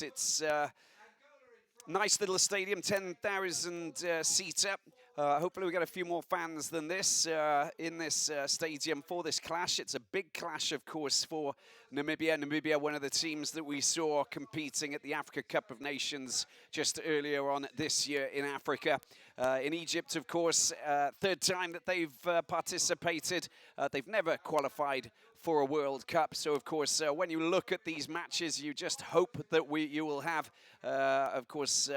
It's nice little stadium, 10,000 seater. Hopefully we get a few more fans than this in this stadium for this clash. It's a big clash, of course, for Namibia. Namibia, one of the teams that we saw competing at the Africa Cup of Nations just earlier on this year in Africa. In Egypt, of course, third time that they've participated. They've never qualified for a World Cup. So, of course, when you look at these matches, you just hope that you will have, of course,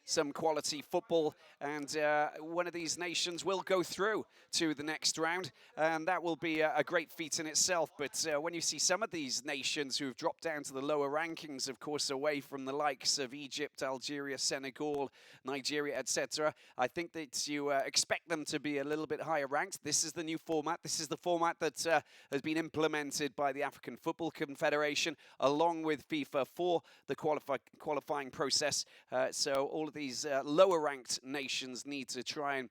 some quality football, and one of these nations will go through to the next round, and that will be a great feat in itself. But when you see some of these nations who've dropped down to the lower rankings, of course, away from the likes of Egypt, Algeria, Senegal, Nigeria, etc., I think that you expect them to be a little bit higher ranked. This is the new format. This is the format that has been implemented by the African Football Confederation, along with FIFA for the qualifying process. So all of these lower ranked nations need to try and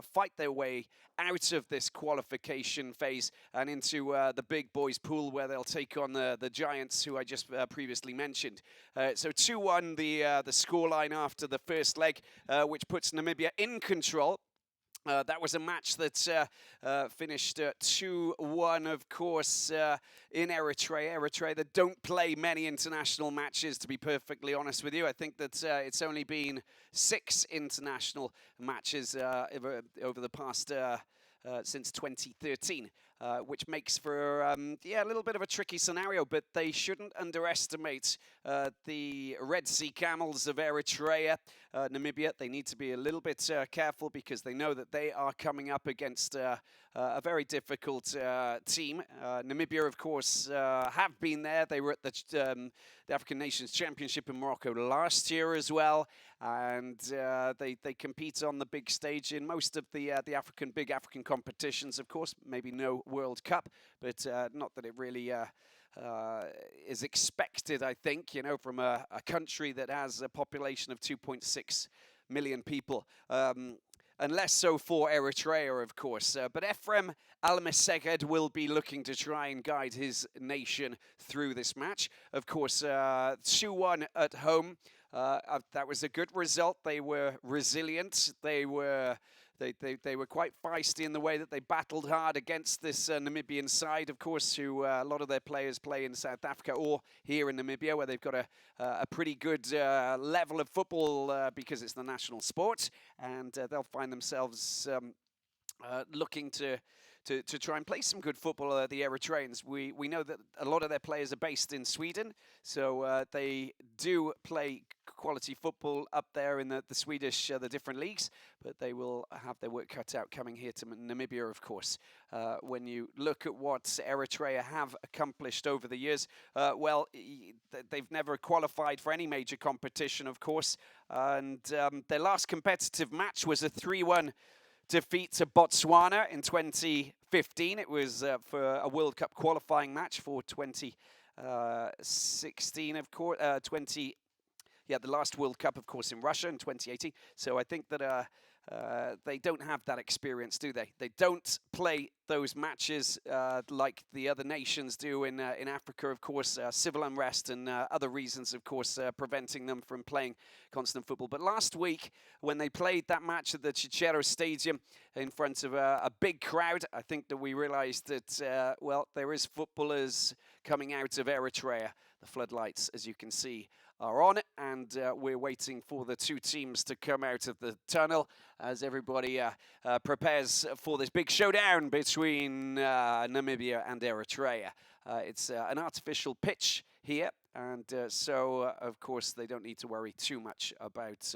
fight their way out of this qualification phase and into the big boys pool, where they'll take on the giants who I just previously mentioned. So 2-1 the scoreline after the first leg, which puts Namibia in control. That was a match that finished 2-1, of course, in Eritrea. Eritrea that don't play many international matches, to be perfectly honest with you. I think that it's only been 6 international matches over the past since 2013, which makes for a little bit of a tricky scenario, but they shouldn't underestimate the Red Sea Camels of Eritrea. Namibia, they need to be a little bit careful, because they know that they are coming up against a very difficult team. Namibia, of course, have been there. They were at the African Nations Championship in Morocco last year as well, and they compete on the big stage in most of the big African competitions. Of course, maybe no World Cup, but not that it really is expected, I think, from a country that has a population of 2.6 million people. And less so for Eritrea, of course. But Ephraim Al-Meseged will be looking to try and guide his nation through this match. Of course, 2-1 at home. That was a good result. They were resilient. They were quite feisty in the way that they battled hard against this Namibian side, of course, who a lot of their players play in South Africa or here in Namibia, where they've got a pretty good level of football because it's the national sport, and they'll find themselves looking to try and play some good football, the Eritreans. We know that a lot of their players are based in Sweden, so they do play quality football up there in the Swedish, the different leagues, but they will have their work cut out coming here to Namibia, of course. When you look at what Eritrea have accomplished over the years, they've never qualified for any major competition, of course, and their last competitive match was a 3-1 defeat to Botswana in 2015. It was for a World Cup qualifying match for 2016, of course. The last World Cup, of course, in Russia in 2018. So I think that they don't have that experience, do they? They don't play those matches like the other nations do in Africa, of course. Civil unrest and other reasons, of course, preventing them from playing constant football. But last week, when they played that match at the Chichero Stadium in front of a big crowd, I think that we realized that, there is footballers coming out of Eritrea. The floodlights, as you can see, are on, and we're waiting for the two teams to come out of the tunnel as everybody prepares for this big showdown between Namibia and Eritrea. It's an artificial pitch here, and so, of course, they don't need to worry too much about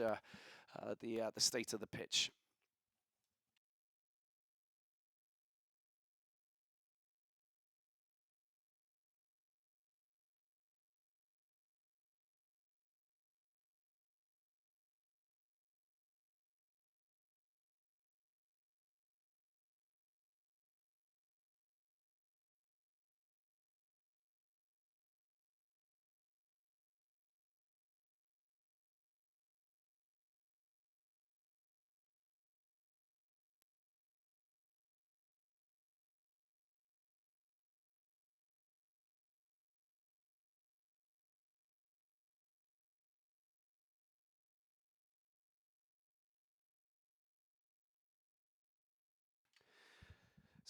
the state of the pitch.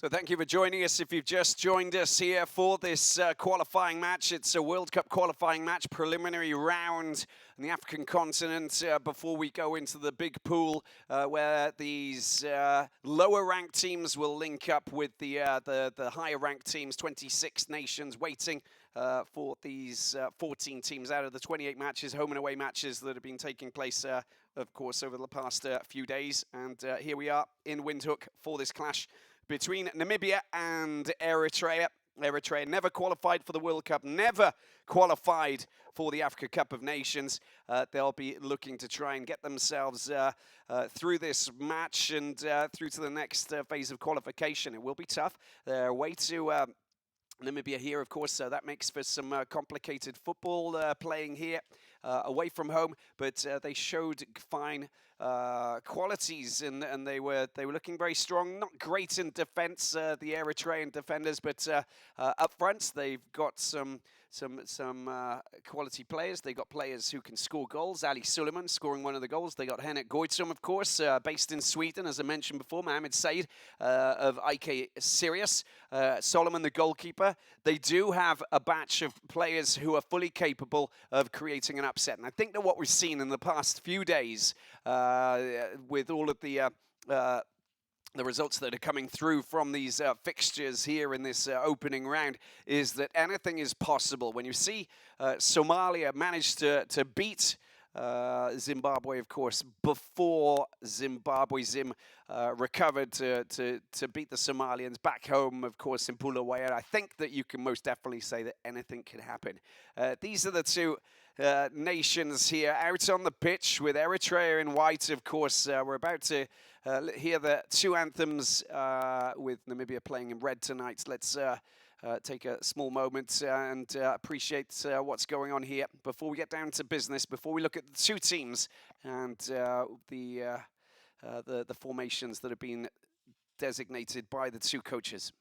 So thank you for joining us. If you've just joined us here for this qualifying match, it's a World Cup qualifying match, preliminary round on the African continent before we go into the big pool where these lower ranked teams will link up with the higher ranked teams, 26 nations waiting for these 14 teams out of the 28 matches, home and away matches that have been taking place, of course, over the past few days. And here we are in Windhoek for this clash between Namibia and Eritrea. Eritrea never qualified for the World Cup, never qualified for the Africa Cup of Nations. They'll be looking to try and get themselves through this match and through to the next phase of qualification. It will be tough. They're away to Namibia here, of course, so that makes for some complicated football playing here away from home, but they showed fine qualities and they were looking very strong. Not great in defense, the Eritrean defenders, but up front they've got some quality players. They got players who can score goals. Ali Suleiman scoring one of the goals. They got Henrik Goitom, of course, based in Sweden, as I mentioned before. Mohamed Said of IK Sirius. Solomon, the goalkeeper. They do have a batch of players who are fully capable of creating an upset. And I think that what we've seen in the past few days with all of the results that are coming through from these fixtures here in this opening round is that anything is possible. When you see Somalia manage to beat Zimbabwe, of course, before Zim recovered to beat the Somalians back home, of course, in Bulawayo, I think that you can most definitely say that anything can happen. These are the two nations here out on the pitch with Eritrea in white, of course. We're about to hear the two anthems with Namibia playing in red tonight. Let's take a small moment and appreciate what's going on here before we get down to business, before we look at the two teams and the formations that have been designated by the two coaches.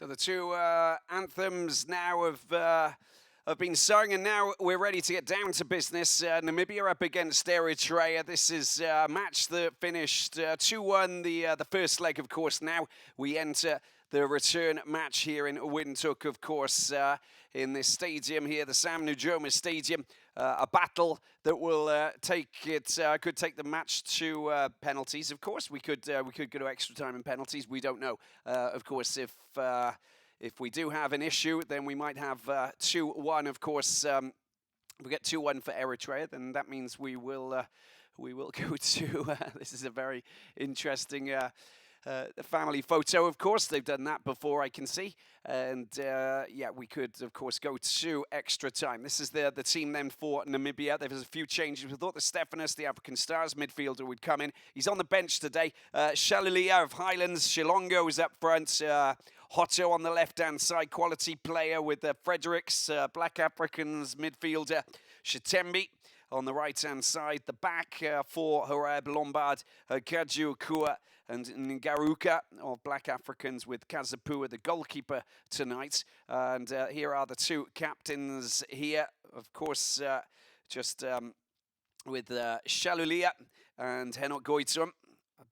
So the two anthems now have been sung, and now we're ready to get down to business. Namibia up against Eritrea. This is a match that finished 2-1 the first leg, of course. Now we enter the return match here in Windhoek, of course, in this stadium here, the Sam Nujoma Stadium. A battle that will could take the match to penalties. Of course, we could go to extra time and penalties. We don't know. Of course, if we do have an issue, then we might have 2-1. Of course, if we get 2-1 for Eritrea, then that means we will go to. This is a very interesting. Family photo, of course. They've done that before, I can see. And yeah, we could, of course, go to extra time. This is the team then for Namibia. There's a few changes. We thought the Stephanus, the African Stars midfielder, would come in. He's on the bench today. Shalalia of Highlands. Shilongo is up front. Hotto on the left-hand side. Quality player with Fredericks. Black Africans midfielder. Shatembi on the right-hand side. The back for Horeb, Lombard, Kajiukua, and Ngaruka, of Black Africans, with Kazapua, the goalkeeper tonight. And here are the two captains here. Of course, just with Shalulia and Henok Goitom,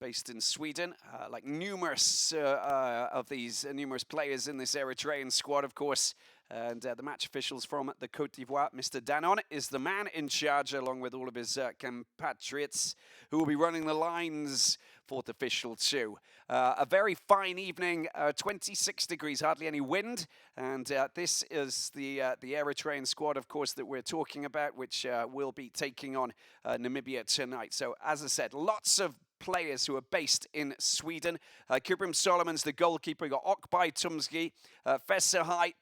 based in Sweden. Like numerous of these numerous players in this Eritrean squad, of course. And the match officials from the Côte d'Ivoire, Mr. Danon is the man in charge, along with all of his compatriots, who will be running the lines. Fourth official too. A very fine evening, 26 degrees, hardly any wind. And this is the Eritrean squad, of course, that we're talking about, which will be taking on Namibia tonight. So, as I said, lots of players who are based in Sweden. Kubram Solomon's the goalkeeper. We've got Okbai Tumsgi, Fesahai,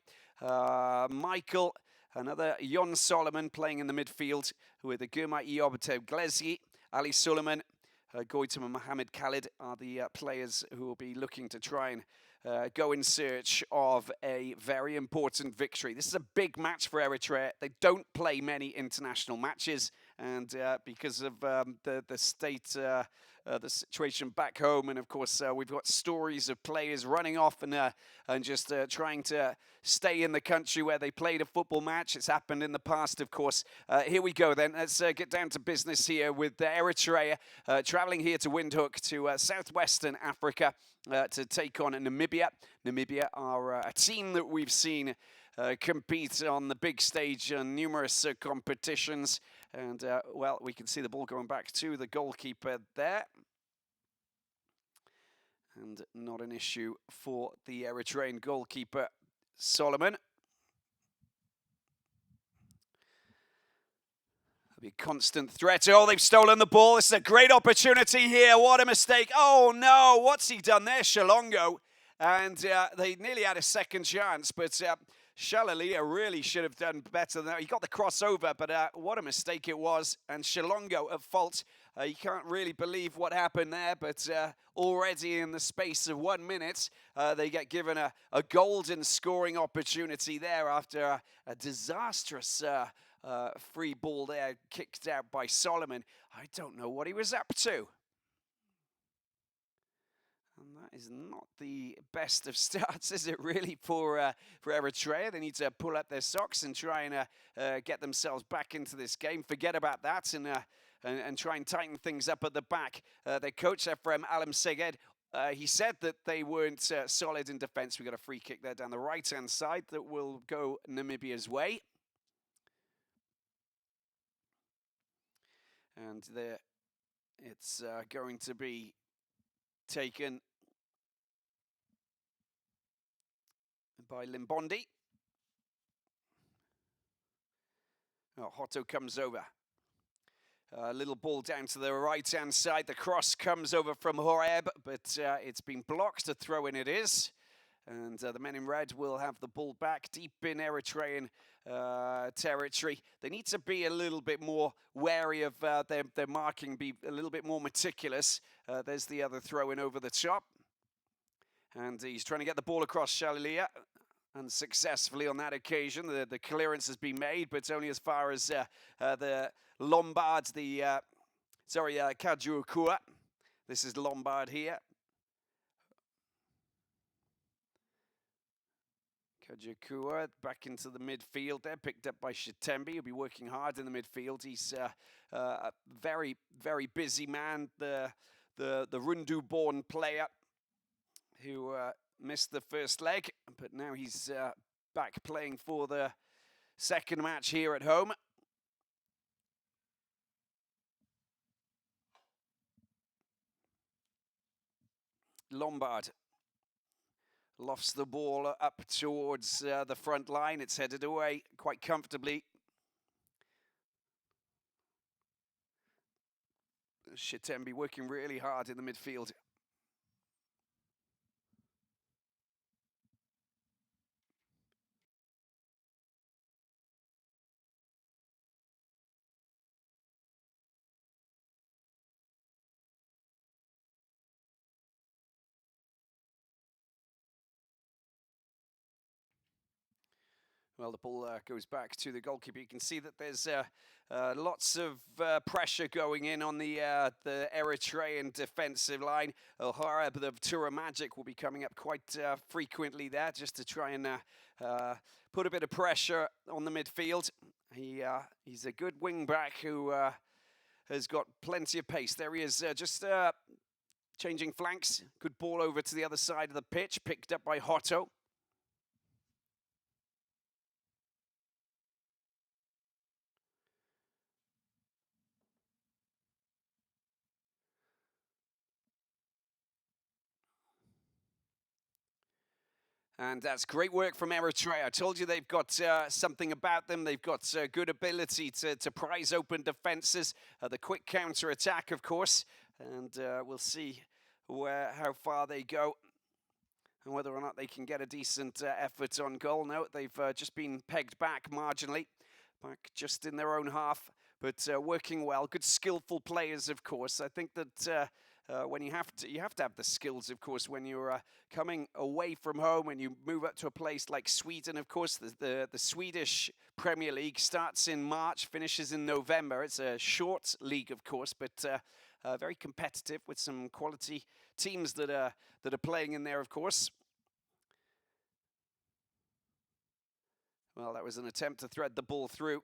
Michael, another Jon Solomon playing in the midfield with the Guma Iobate Glesi, Ali Suleiman, Goitom and Mohamed Khalid are the players who will be looking to try and go in search of a very important victory. This is a big match for Eritrea. They don't play many international matches, and because of the state, the situation back home, and of course we've got stories of players running off and just trying to stay in the country where they played a football match. It's happened in the past, of course. Here we go then. Let's get down to business here with Eritrea traveling here to Windhoek to southwestern Africa to take on Namibia. Namibia are a team that we've seen compete on the big stage in numerous competitions. And, well, we can see the ball going back to the goalkeeper there. And not an issue for the Eritrean goalkeeper, Solomon. There'll be a constant threat. Oh, they've stolen the ball. This is a great opportunity here. What a mistake. Oh, no. What's he done there, Shalongo? And they nearly had a second chance, but Shalalia really should have done better than that. He got the crossover, but what a mistake it was. And Shilongo at fault. You can't really believe what happened there, but already in the space of 1 minute, they get given a golden scoring opportunity there after a disastrous free ball there kicked out by Solomon. I don't know what he was up to. And that is not the best of starts, is it really, for Eritrea? They need to pull up their socks and try and get themselves back into this game. Forget about that and try and tighten things up at the back. Their coach, Ephraim Alam Seged, he said that they weren't solid in defence. We got a free kick there down the right-hand side that will go Namibia's way. And there, it's going to be taken by Limbondi. Oh, Hotto comes over. A little ball down to the right-hand side. The cross comes over from Horeb, but it's been blocked. A throw-in it is. And the men in red will have the ball back deep in Eritrean territory. They need to be a little bit more wary of their marking, be a little bit more meticulous. There's the other throw-in over the top. And he's trying to get the ball across Shalalia. Unsuccessfully on that occasion. The clearance has been made, but only as far as the Lombard, Kajuakua. This is Lombard here. Kajakua back into the midfield there, picked up by Shitembi. He'll be working hard in the midfield. He's a very, very busy man, the Rundu-born player who missed the first leg, but now he's back playing for the second match here at home. Lombard lofts the ball up towards the front line. It's headed away quite comfortably. Shitembi working really hard in the midfield. Well, the ball goes back to the goalkeeper. You can see that there's lots of pressure going in on the Eritrean defensive line. O'Hara of Tura Magic will be coming up quite frequently there just to try and put a bit of pressure on the midfield. He's a good wing back who has got plenty of pace. There he is, just changing flanks. Good ball over to the other side of the pitch, picked up by Hotto. And that's great work from Eritrea. I told you they've got something about them. They've got good ability to prise open defenses. The quick counter-attack, of course. And we'll see how far they go and whether or not they can get a decent effort on goal. No, they've just been pegged back marginally, back just in their own half, but working well. Good skillful players, of course. I think that when you have to have the skills, of course, when you're coming away from home and you move up to a place like Sweden. Of course, the Swedish Premier League starts in March, finishes in November. It's a short league, of course, but very competitive with some quality teams that are playing in there, of course. Well, that was an attempt to thread the ball through.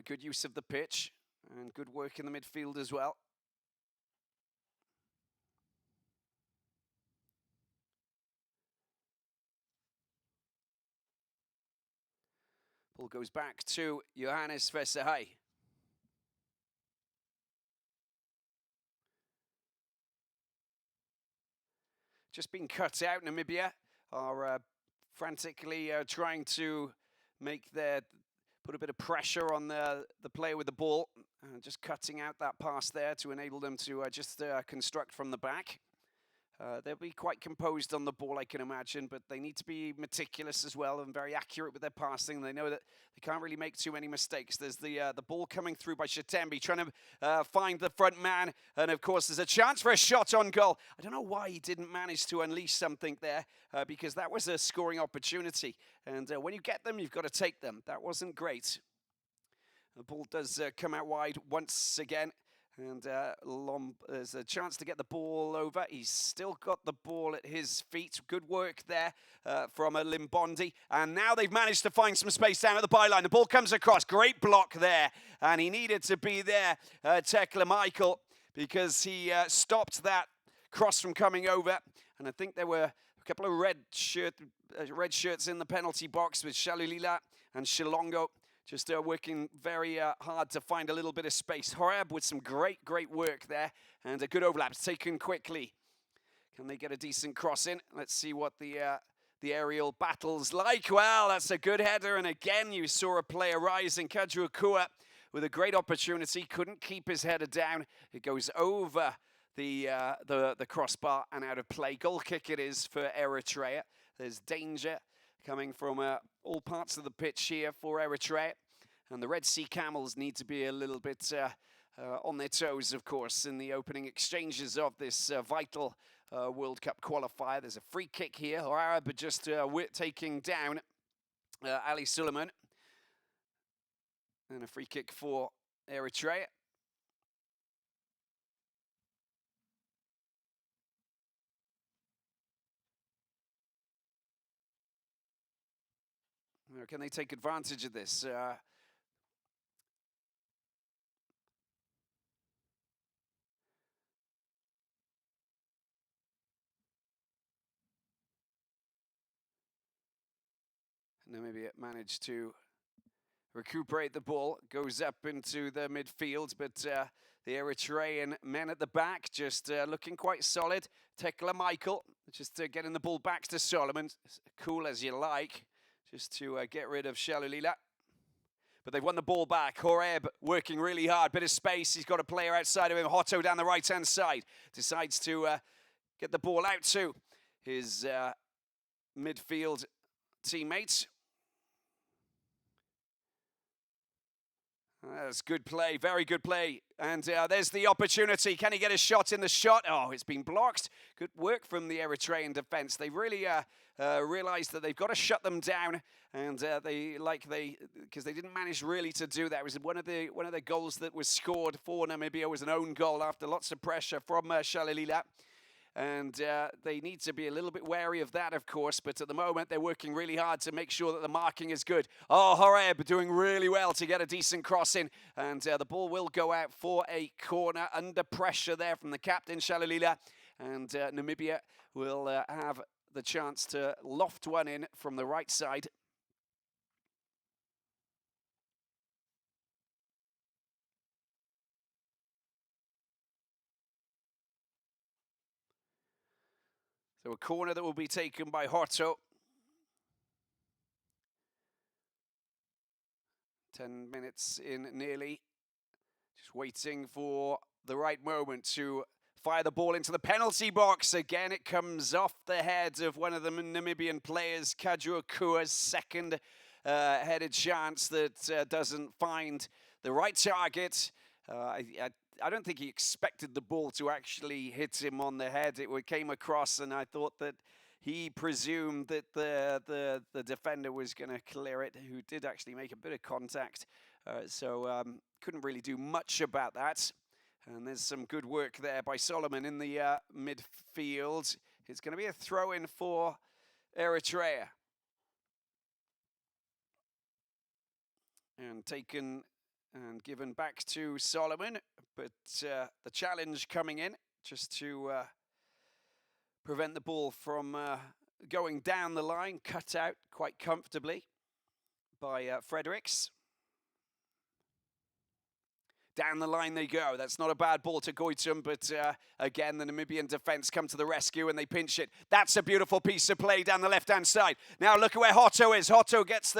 Good use of the pitch and good work in the midfield as well. Ball goes back to Johannes Vesahai. Just been cut out. Namibia are frantically trying to put a bit of pressure on the player with the ball, just cutting out that pass there to enable them to just construct from the back. They'll be quite composed on the ball, I can imagine, but they need to be meticulous as well and very accurate with their passing. They know that they can't really make too many mistakes. There's the ball coming through by Shitembi, trying to find the front man, and of course there's a chance for a shot on goal. I don't know why he didn't manage to unleash something there, because that was a scoring opportunity, and when you get them, you've got to take them. That wasn't great. The ball does come out wide once again. And there's a chance to get the ball over. He's still got the ball at his feet. Good work there from a Limbondi. And now they've managed to find some space down at the byline. The ball comes across. Great block there. And he needed to be there, Tekla Michael, because he stopped that cross from coming over. And I think there were a couple of red shirts in the penalty box with Shalulila and Shilongo. Just working very hard to find a little bit of space. Horeb with some great work there. And a good overlap taken quickly. Can they get a decent cross in? Let's see what the aerial battle's like. Well, that's a good header. And again, you saw a player rising. Kajuakua with a great opportunity. Couldn't keep his header down. It goes over the crossbar and out of play. Goal kick it is for Eritrea. There's danger coming from all parts of the pitch here for Eritrea. And the Red Sea Camels need to be a little bit on their toes, of course, in the opening exchanges of this vital World Cup qualifier. There's a free kick here. Arab just taking down Ali Suleiman. And a free kick for Eritrea. Can they take advantage of this? Namibia managed to recuperate the ball, goes up into the midfield, but the Eritrean men at the back just looking quite solid. Tekla Michael just getting the ball back to Solomon, cool as you like, just to get rid of Shalulila. But they've won the ball back. Horeb working really hard, bit of space. He's got a player outside of him. Hotto down the right-hand side. Decides to get the ball out to his midfield teammates. That's good play, very good play. And there's the opportunity. Can he get a shot in the shot? Oh, it's been blocked. Good work from the Eritrean defense. They really realized that they've got to shut them down. And because they didn't manage really to do that. It was one of the goals that was scored for Namibia was an own goal after lots of pressure from Shalulila. And they need to be a little bit wary of that, of course. But at the moment, they're working really hard to make sure that the marking is good. Oh, Horeb doing really well to get a decent cross in. And the ball will go out for a corner under pressure there from the captain, Shalulila. And Namibia will have the chance to loft one in from the right side. So a corner that will be taken by Horto. 10 minutes in nearly. Just waiting for the right moment to fire the ball into the penalty box. Again, it comes off the head of one of the Namibian players, Kajuakua's second headed chance that doesn't find the right target. I don't think he expected the ball to actually hit him on the head. It came across, and I thought that he presumed that the defender was going to clear it, who did actually make a bit of contact. So couldn't really do much about that. And there's some good work there by Solomon in the midfield. It's going to be a throw-in for Eritrea. And taken and given back to Solomon, but the challenge coming in just to prevent the ball from going down the line, cut out quite comfortably by Fredericks. Down the line they go. That's not a bad ball to Goitum, but again, the Namibian defense come to the rescue and they pinch it. That's a beautiful piece of play down the left-hand side. Now look at where Hotto is. Hotto gets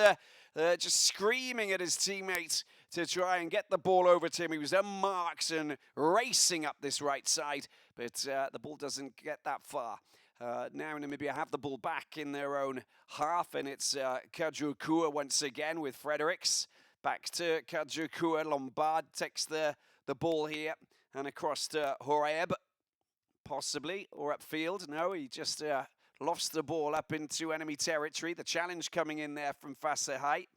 just screaming at his teammates to try and get the ball over to him. He was unmarked and racing up this right side, but the ball doesn't get that far. Now Namibia have the ball back in their own half, and it's Kajuakua once again with Fredericks. Back to Kajuakua. Lombard takes the ball here and across to Horeb, possibly, or upfield. No, he just lost the ball up into enemy territory. The challenge coming in there from Fasahai.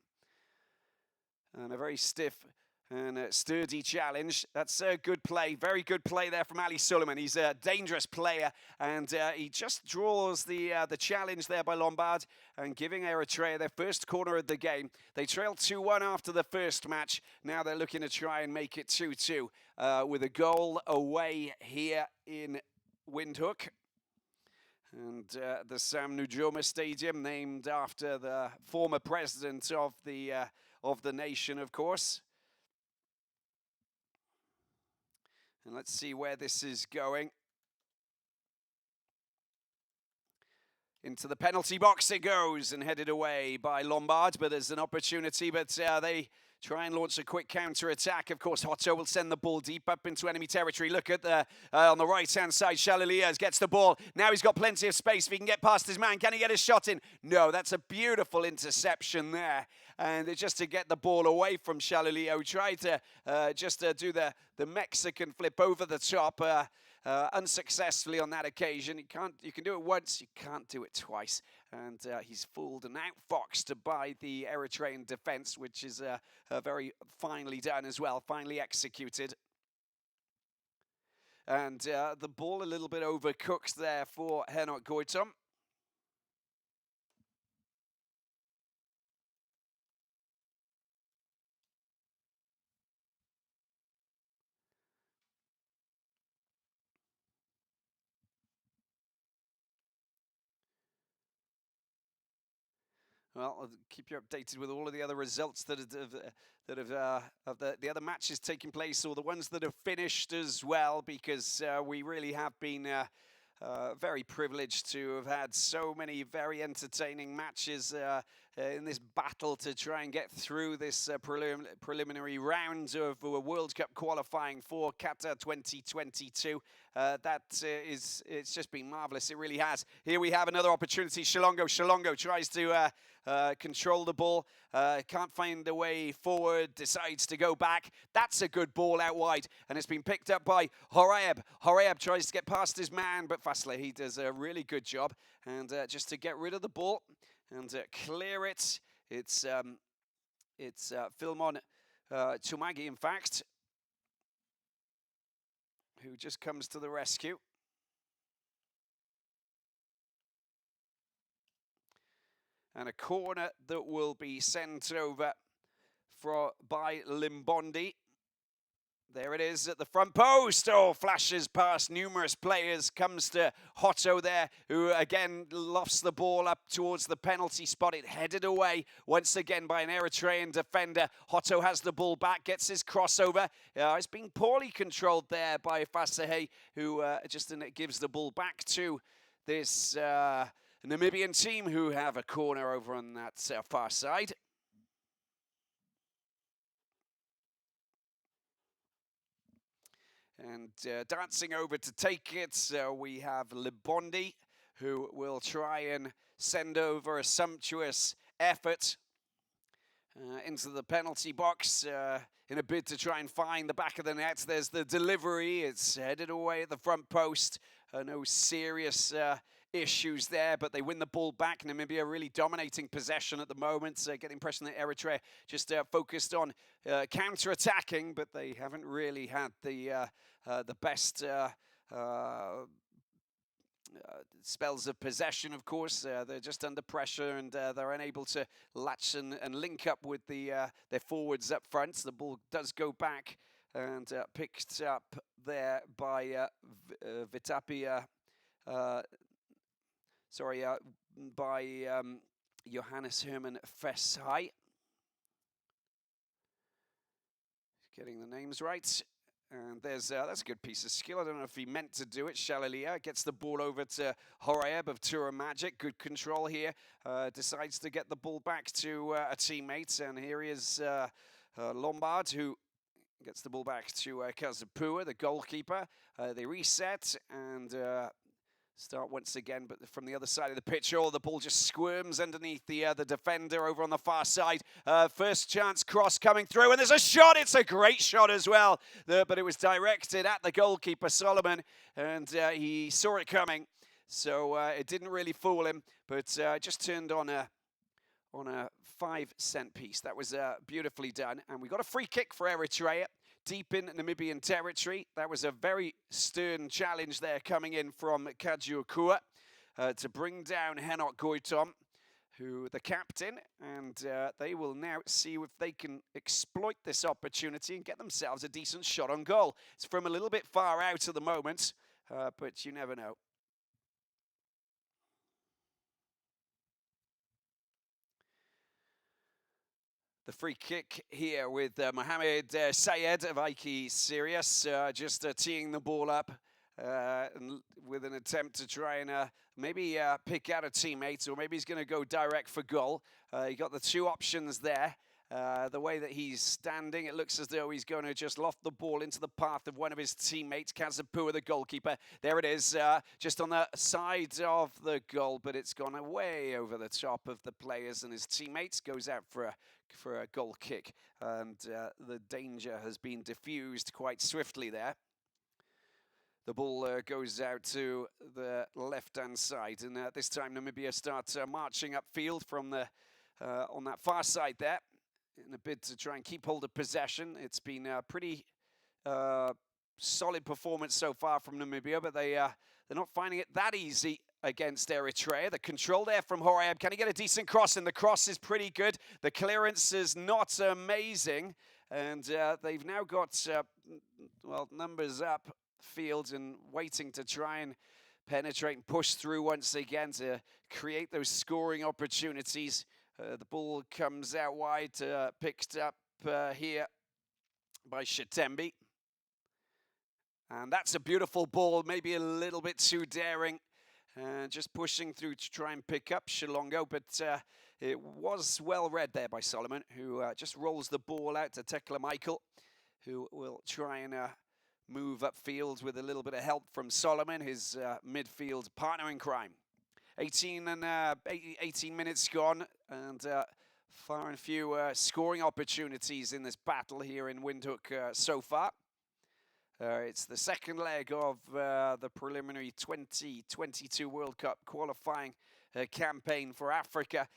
And a very stiff and sturdy challenge. That's a good play, very good play there from Ali Suleiman. He's a dangerous player, and he just draws the challenge there by Lombard and giving Eritrea their first corner of the game. They trailed 2-1 after the first match. Now they're looking to try and make it 2-2 with a goal away here in Windhoek. And the Sam Nujoma Stadium, named after the former president of the nation, of course. And let's see where this is going. Into the penalty box it goes and headed away by Lombard, but there's an opportunity, but they try and launch a quick counter-attack. Of course, Hotto will send the ball deep up into enemy territory. Look at on the right-hand side, Shalulila gets the ball. Now he's got plenty of space. If he can get past his man, can he get a shot in? No, that's a beautiful interception there. And just to get the ball away from Shalulila, who tried to just do the Mexican flip over the top, unsuccessfully on that occasion. You can do it once, you can't do it twice. And he's fooled and outfoxed by the Eritrean defense, which is very finely done as well, finely executed. And the ball a little bit overcooked there for Henok Goitom. Well, I'll keep you updated with all of the other results that have of the other matches taking place, or the ones that have finished as well, because we really have been very privileged to have had so many very entertaining matches in this battle to try and get through this preliminary round of World Cup qualifying for Qatar 2022. It's just been marvellous. It really has. Here we have another opportunity. Shalongo tries to control the ball, can't find a way forward, decides to go back. That's a good ball out wide, and it's been picked up by Horaeb. Horaeb tries to get past his man, but Fasley does a really good job. And just to get rid of the ball and clear it, it's Philmon Tumagi, in fact, who just comes to the rescue. And a corner that will be sent over by Limbondi. There it is at the front post. Oh, flashes past numerous players. Comes to Hotto there, who again lofts the ball up towards the penalty spot. It headed away once again by an Eritrean defender. Hotto has the ball back, gets his crossover. It's been poorly controlled there by Fasahe, who just gives the ball back to this Namibian team, who have a corner over on that far side. And dancing over to take it, we have Libondi, who will try and send over a sumptuous effort into the penalty box in a bid to try and find the back of the net. There's the delivery. It's headed away at the front post. No serious issues there, but they win the ball back. Namibia really dominating possession at the moment. Get the impression that Eritrea just focused on counter-attacking, but they haven't really had the best spells of possession, of course. They're just under pressure, and they're unable to latch and link up with their forwards up front. So the ball does go back and picked up there by Vitapia. By Johannes Herman Feshai. Getting the names right. And that's a good piece of skill. I don't know if he meant to do it. Shalalia gets the ball over to Horaeb of Tura Magic. Good control here. Decides to get the ball back to a teammate. And here he is, Lombard, who gets the ball back to Kazapua, the goalkeeper. They reset and start once again, but from the other side of the pitch. Oh, the ball just squirms underneath the defender over on the far side. First chance cross coming through, and there's a shot. It's a great shot as well, but it was directed at the goalkeeper, Solomon, and he saw it coming, so it didn't really fool him, but just turned on a 5-cent piece. That was beautifully done, and we got a free kick for Eritrea. Deep in Namibian territory. That was a very stern challenge there coming in from Kajuakua to bring down Henok Goitom, who the captain, and they will now see if they can exploit this opportunity and get themselves a decent shot on goal. It's from a little bit far out at the moment, but you never know. The free kick here with Mohamed Sayed of Aiki Sirius, just teeing the ball up with an attempt to try and maybe pick out a teammate, or maybe he's going to go direct for goal. You got the two options there. The way that he's standing, it looks as though he's going to just loft the ball into the path of one of his teammates, Kazapua, the goalkeeper. There it is, just on the side of the goal, but it's gone way over the top of the players and his teammates. Goes out for a goal kick, and the danger has been diffused quite swiftly there. The ball goes out to the left-hand side, and this time Namibia starts marching upfield from the on that far side there, in a bid to try and keep hold of possession. It's been a pretty solid performance so far from Namibia, but they're not finding it that easy against Eritrea. The control there from Horaeb. Can he get a decent cross? And the cross is pretty good. The clearance is not amazing, and they've now got numbers up field and waiting to try and penetrate and push through once again to create those scoring opportunities. The ball comes out wide, picked up here by Shitembi. And that's a beautiful ball, maybe a little bit too daring. Just pushing through to try and pick up Shilongo, but it was well read there by Solomon, who just rolls the ball out to Tekla Michael, who will try and move upfield with a little bit of help from Solomon, his midfield partner in crime. 18 minutes gone, and far and few scoring opportunities in this battle here in Windhoek so far. It's the second leg of the preliminary 2022 World Cup qualifying campaign for Africa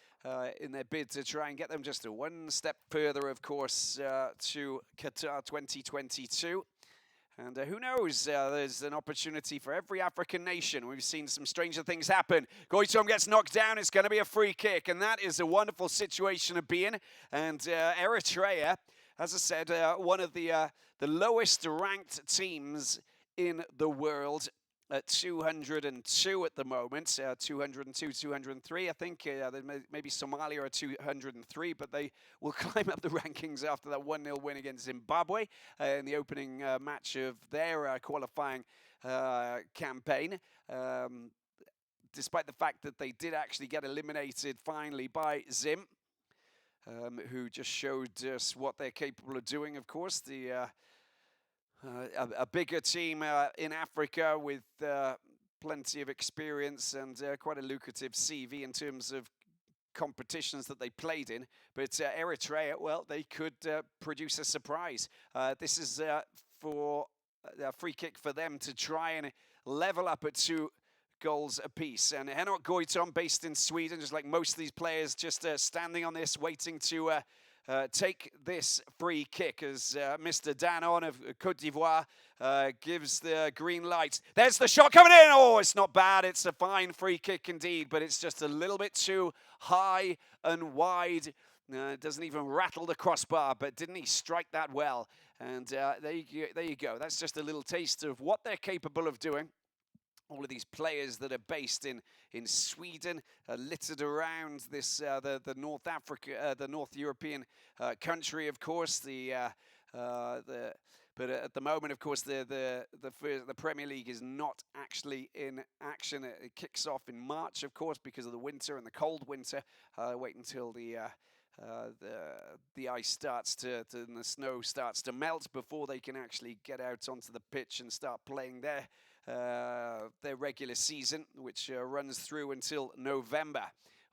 in their bid to try and get them just one step further, of course, to Qatar 2022. And who knows, there's an opportunity for every African nation. We've seen some stranger things happen. Goitom gets knocked down, it's going to be a free kick, and that is a wonderful situation to be in. And Eritrea, as I said, one of the lowest ranked teams in the world at 202 at the moment, 202, 203, I think. Maybe Somalia are 203, but they will climb up the rankings after that 1-0 win against Zimbabwe in the opening match of their qualifying campaign. Despite the fact that they did actually get eliminated finally by Zim, who just showed us what they're capable of doing, of course. A bigger team in Africa with plenty of experience and quite a lucrative CV in terms of competitions that they played in. But Eritrea, well, they could produce a surprise. This is for a free kick for them to try and level up at 2 goals apiece. And Henok Goitom, based in Sweden, just like most of these players, just standing on this, waiting to take this free kick as Mr. Danon of Côte d'Ivoire gives the green light. There's the shot coming in. Oh, it's not bad. It's a fine free kick indeed, but it's just a little bit too high and wide. It doesn't even rattle the crossbar, but didn't he strike that well? And there you go. That's just a little taste of what they're capable of doing. All of these players that are based in Sweden, littered around this the North Africa, the North European country, of course. But at the moment, of course, the Premier League is not actually in action. It kicks off in March, of course, because of the winter and the cold winter. Wait until the ice starts and the snow starts to melt before they can actually get out onto the pitch and start playing their regular season, which runs through until November.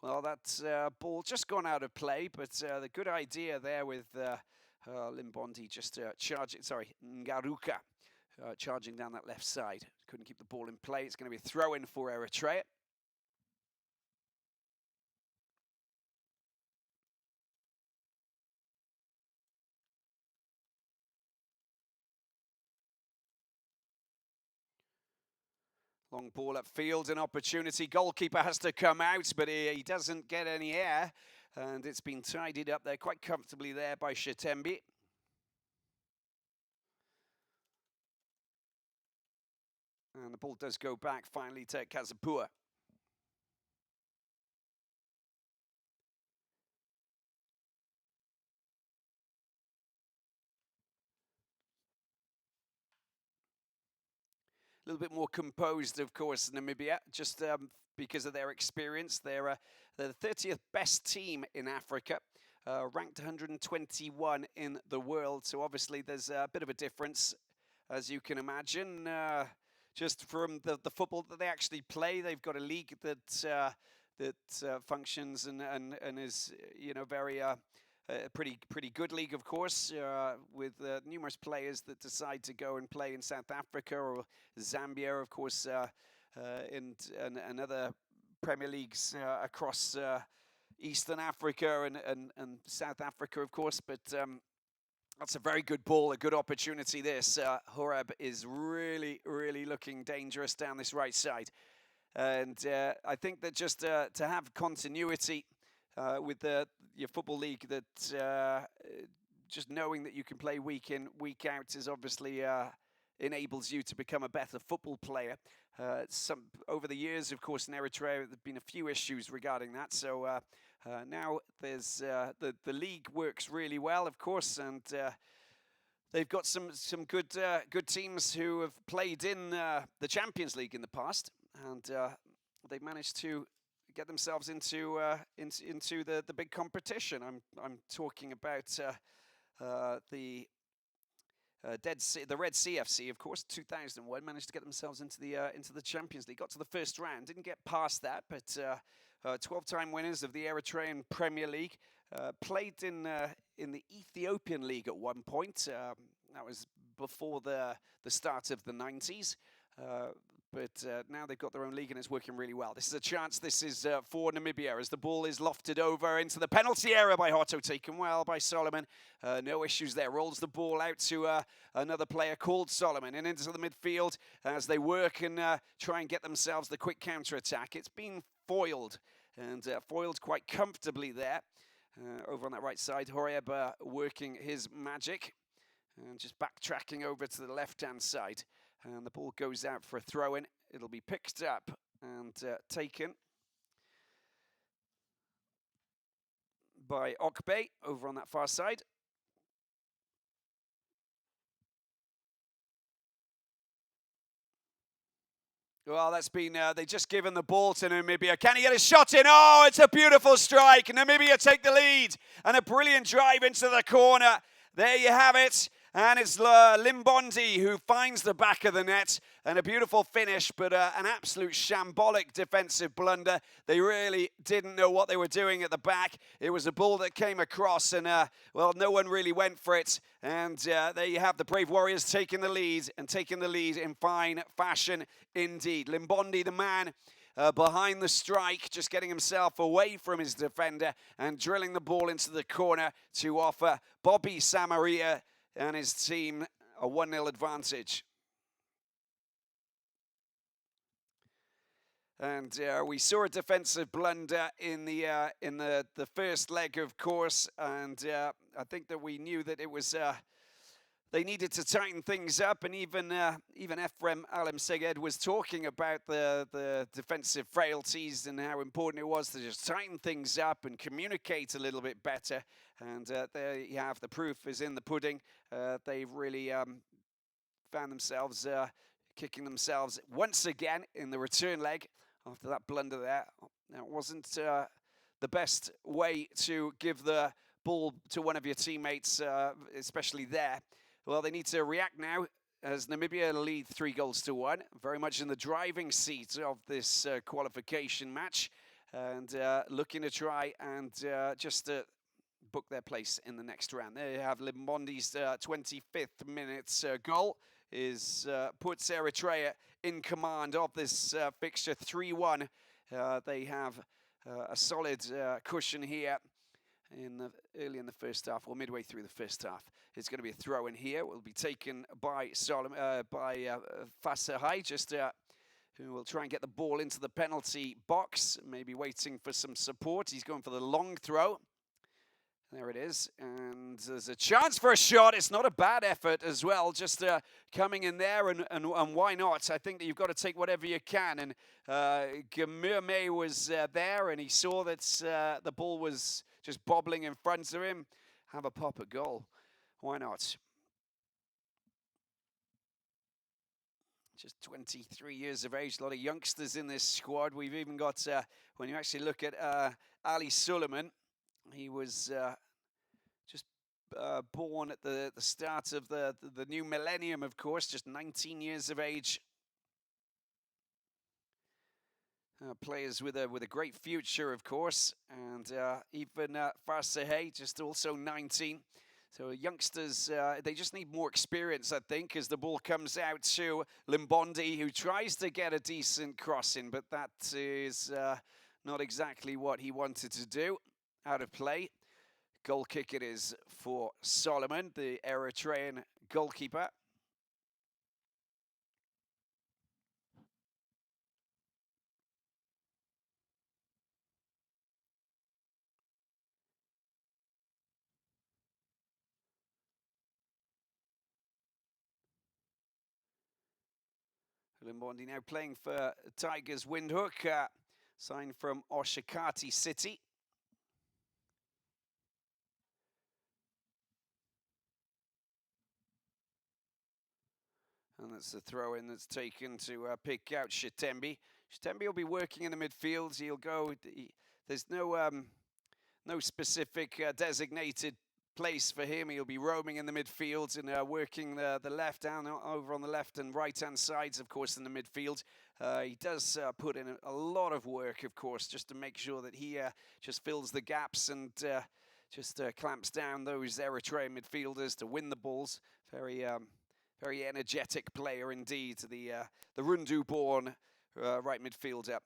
Well, that ball just gone out of play, but the good idea there with Limbondi just Ngaruka charging down that left side. Couldn't keep the ball in play. It's going to be a throw-in for Eritrea. Long ball upfield, an opportunity. Goalkeeper has to come out, but he doesn't get any air. And it's been tidied up there quite comfortably there by Shitembi. And the ball does go back finally to Kazapua. A little bit more composed, of course, Namibia, just because of their experience. They're the 30th best team in Africa, ranked 121 in the world. So obviously there's a bit of a difference, as you can imagine. Just from the football that they actually play, they've got a league that functions and is, you know, very pretty good league, of course, with numerous players that decide to go and play in South Africa or Zambia, of course, and other Premier Leagues across Eastern Africa and South Africa, of course. But that's a very good ball, a good opportunity. This Horeb is really looking dangerous down this right side. And I think that just to have continuity with your football league, that just knowing that you can play week in, week out is obviously enables you to become a better football player. Over the years, of course, in Eritrea, there have been a few issues regarding that. So Now there's the league works really well, of course, and they've got some good teams who have played in the Champions League in the past, and they've managed to get themselves into the big competition. I'm talking about the the Red CFC, of course, 2001, managed to get themselves into the Champions League. Got to the first round, didn't get past that, but 12-time winners of the Eritrean Premier League. Played in the Ethiopian League at one point. That was before the start of the 90s. But now they've got their own league and it's working really well. This is a chance. This is for Namibia as the ball is lofted over into the penalty area by Hotto, taken well by Solomon. No issues there. Rolls the ball out to another player called Solomon and into the midfield as they work and try and get themselves the quick counter-attack. It's been foiled and foiled quite comfortably there. Over on that right side, Horeb working his magic and just backtracking over to the left-hand side. And the ball goes out for a throw-in. It'll be picked up and taken by Okbe over on that far side. Well, that's been, they've just given the ball to Namibia. Can he get a shot in? Oh, it's a beautiful strike. Namibia take the lead. And a brilliant drive into the corner. There you have it. And it's Limbondi who finds the back of the net. And a beautiful finish, but an absolute shambolic defensive blunder. They really didn't know what they were doing at the back. It was a ball that came across, and, well, no one really went for it. And there you have the Brave Warriors taking the lead, and taking the lead in fine fashion indeed. Limbondi, the man behind the strike, just getting himself away from his defender and drilling the ball into the corner to offer Bobby Samaria and his team a 1-0 advantage. And we saw a defensive blunder in the first leg, of course, and I think that we knew that it was they needed to tighten things up, and even Ephraim Alemseged was talking about the defensive frailties and how important it was to just tighten things up and communicate a little bit better. And there you have, the proof is in the pudding. They've really found themselves kicking themselves once again in the return leg after that blunder there. Now, it wasn't the best way to give the ball to one of your teammates, especially there. Well, they need to react now as Namibia lead 3-1, very much in the driving seat of this qualification match, and looking to try and just book their place in the next round. There you have Limbondi's 25th minute goal is puts Eritrea in command of this fixture 3-1. They have a solid cushion here early in the first half, or midway through the first half. It's going to be a throw in here. It will be taken by Fasahai, just who will try and get the ball into the penalty box, maybe waiting for some support. He's going for the long throw. There it is, and there's a chance for a shot. It's not a bad effort as well, just coming in there, and why not? I think that you've got to take whatever you can, and Gamurme was there, and he saw that the ball was just bobbling in front of him. Have a pop at goal. Why not? Just 23 years of age, a lot of youngsters in this squad. We've even got, when you actually look at Ali Suleiman, he was just born at the start of the new millennium, of course, just 19 years of age. Players with a great future, of course, and even Farsahe, just also 19. So youngsters, they just need more experience, I think, as the ball comes out to Limbondi, who tries to get a decent crossing, but that is not exactly what he wanted to do. Out of play. Goal kick it is for Solomon, the Eritrean goalkeeper. Limbondi now playing for Tigers Windhoek, signed from Oshakati City. And that's the throw in that's taken to pick out Shitembi. Shitembi will be working in the midfield. He'll go. There's no specific designated place for him. He'll be roaming in the midfield and working the left down over on the left and right hand sides, of course, in the midfield. He does put in a lot of work, of course, just to make sure that he just fills the gaps and just clamps down those Eritrean midfielders to win the balls. Very energetic player indeed, the Rundu-born right midfielder.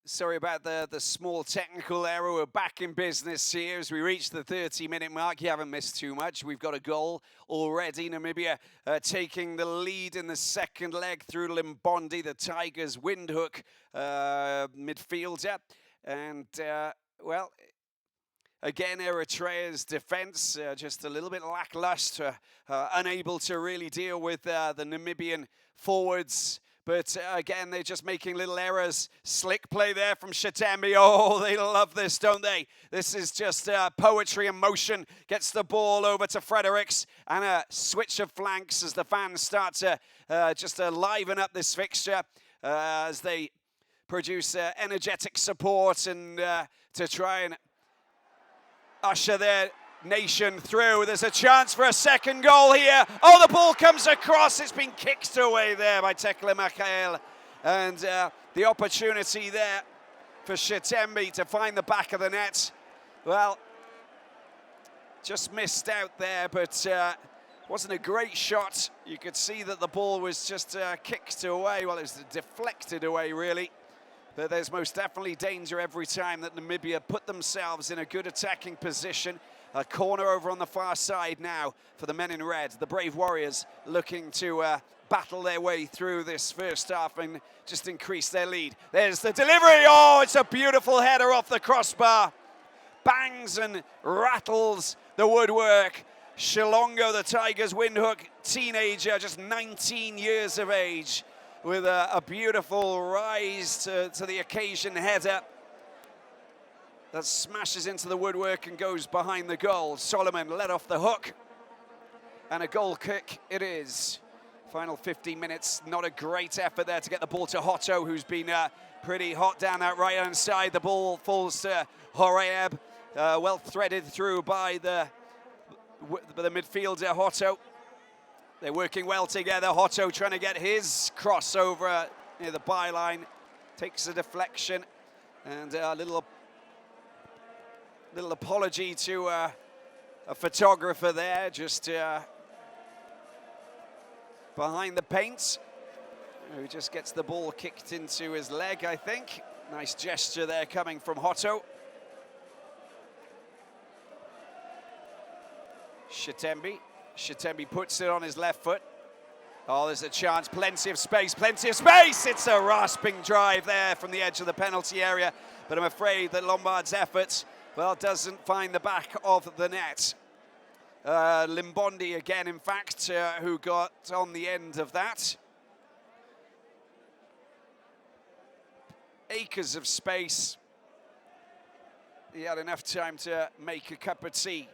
Sorry about the small technical error. We're back in business here as we reach the 30-minute mark. You haven't missed too much. We've got a goal already. Namibia taking the lead in the second leg through Limbondi, the Tigers' windhook midfielder. And, well, again, Eritrea's defence just a little bit lackluster, unable to really deal with the Namibian forwards. But again, they're just making little errors. Slick play there from Shitembi. Oh, they love this, don't they? This is just poetry in motion. Gets the ball over to Fredericks. And a switch of flanks as the fans start to just liven up this fixture as they produce energetic support and to try and usher their nation through. There's a chance for a second goal here. Oh, the ball comes across. It's been kicked away there by Tekle Michael. And the opportunity there for Shitembi to find the back of the net. Well, just missed out there, but wasn't a great shot. You could see that the ball was just kicked away. Well, it was deflected away, really. But there's most definitely danger every time that Namibia put themselves in a good attacking position. A corner over on the far side now for the men in red. The Brave Warriors looking to battle their way through this first half and just increase their lead. There's the delivery. Oh, it's a beautiful header off the crossbar. Bangs and rattles the woodwork. Shilongo, the Tigers' windhook teenager, just 19 years of age, with a beautiful rise to the occasion header that smashes into the woodwork and goes behind the goal. Solomon led off the hook, and a goal kick it is. Final 15 minutes, not a great effort there to get the ball to Hotto, who's been pretty hot down that right-hand side. The ball falls to Horeab, well threaded through by the midfielder, Hotto. They're working well together. Hotto trying to get his crossover near the byline. Takes a deflection, and a little apology to a photographer there, just behind the paint, who just gets the ball kicked into his leg, I think. Nice gesture there coming from Hotto. Shitembi puts it on his left foot. Oh, there's a chance, plenty of space, plenty of space! It's a rasping drive there from the edge of the penalty area, but I'm afraid that Lombard's effort, well, doesn't find the back of the net. Limbondi again, in fact, who got on the end of that. Acres of space. He had enough time to make a cup of tea.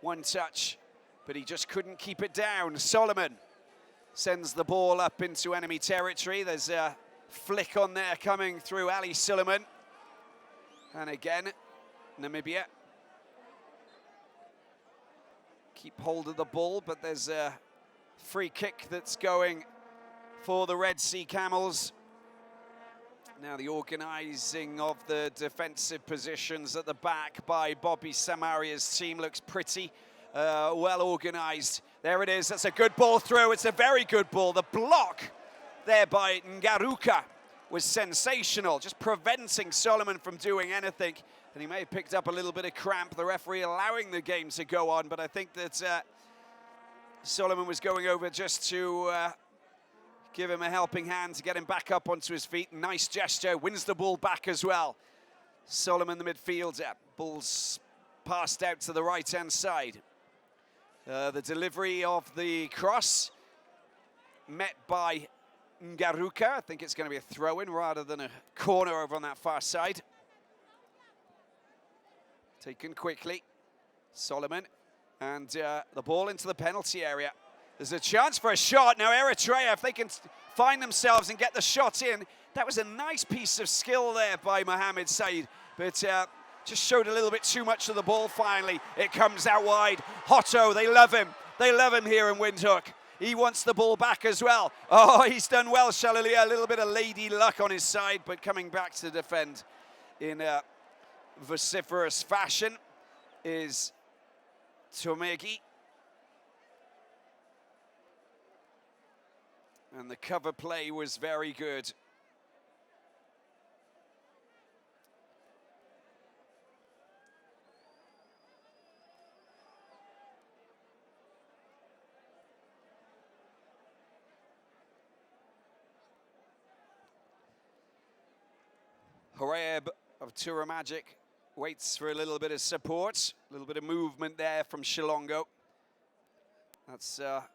One touch, but he just couldn't keep it down. Solomon sends the ball up into enemy territory. There's a flick on there coming through Ali Suleiman. And again, Namibia keep hold of the ball, but there's a free kick that's going for the Red Sea Camels. Now the organising of the defensive positions at the back by Bobby Samaria's team looks pretty well organised. There it is, that's a good ball through, it's a very good ball. The block there by Ngaruka was sensational, just preventing Solomon from doing anything. And he may have picked up a little bit of cramp, the referee allowing the game to go on, but I think that Solomon was going over just to give him a helping hand to get him back up onto his feet. Nice gesture, wins the ball back as well. Solomon, the midfielder. Ball's passed out to the right-hand side. The delivery of the cross met by Ngaruka. I think it's going to be a throw-in rather than a corner over on that far side. Taken quickly. Solomon, and the ball into the penalty area. There's a chance for a shot. Now Eritrea, if they can find themselves and get the shot in, that was a nice piece of skill there by Mohamed Said, but just showed a little bit too much of the ball finally. It comes out wide. Hotto, they love him. They love him here in Windhoek. He wants the ball back as well. Oh, he's done well, Shalalia. A little bit of lady luck on his side, but coming back to defend in a vociferous fashion is Tomegi. And the cover play was very good. Horeb of Tura Magic waits for a little bit of support, a little bit of movement there from Shilongo. That's a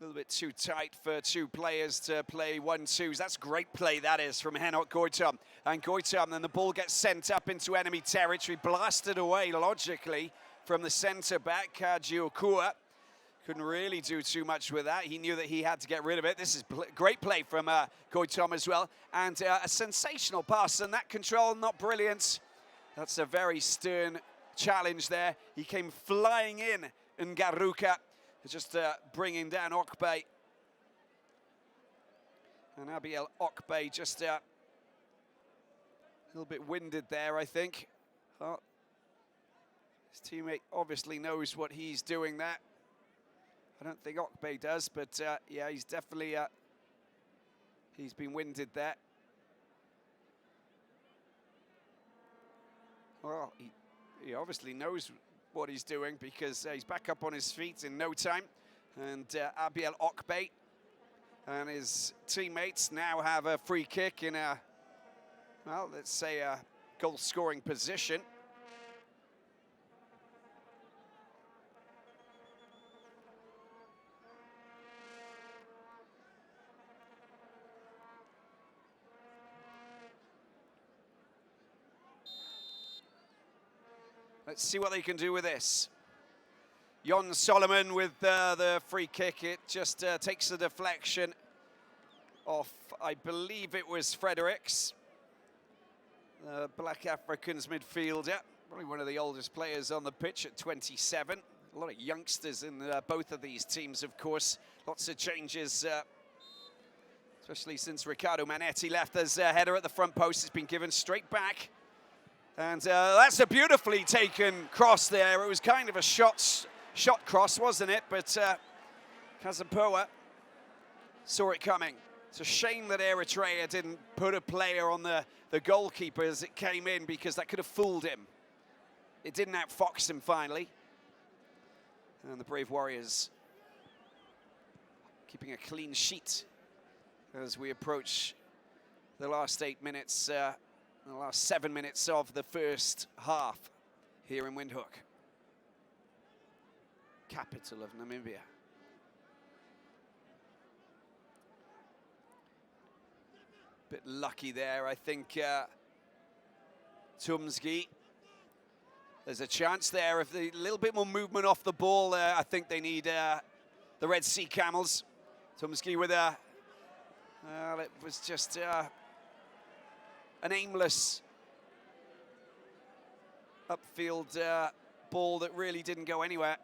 little bit too tight for two players to play 1-2s. That's great play, that is, from Henok Goitom. And Goitom, then the ball gets sent up into enemy territory, blasted away logically from the centre-back, Kajiokua. Couldn't really do too much with that. He knew that he had to get rid of it. This is great play from Goitom as well. And a sensational pass, and that control, not brilliant. That's a very stern challenge there. He came flying in Ngaruka, just bringing down Okbay. And Abiel Okbay just a little bit winded there, I think. Oh, his teammate obviously knows what he's doing there. I don't think Okbay does, but yeah, he's definitely, he's been winded there. Well, he obviously knows what he's doing because he's back up on his feet in no time. And Abiel Okbay and his teammates now have a free kick in a, well, let's say a goal-scoring position. Let's see what they can do with this. Jon Solomon with the free kick. It just takes the deflection off, I believe it was Fredericks, the Black Africans midfielder. Probably one of the oldest players on the pitch at 27. A lot of youngsters in both of these teams, of course. Lots of changes, especially since Ricardo Manetti left. There's a header at the front post. It's been given straight back. And that's a beautifully taken cross there. It was kind of a shot cross, wasn't it? But Kazapoa saw it coming. It's a shame that Eritrea didn't put a player on the goalkeeper as it came in, because that could have fooled him. It didn't outfox him finally. And the Brave Warriors keeping a clean sheet as we approach the last 8 minutes. The last 7 minutes of the first half here in Windhoek, capital of Namibia. Bit lucky there, I think. Tumsky There's a chance there. If a little bit more movement off the ball, I think they need the Red Sea Camels. Tumski with a... it was just an aimless upfield ball that really didn't go anywhere,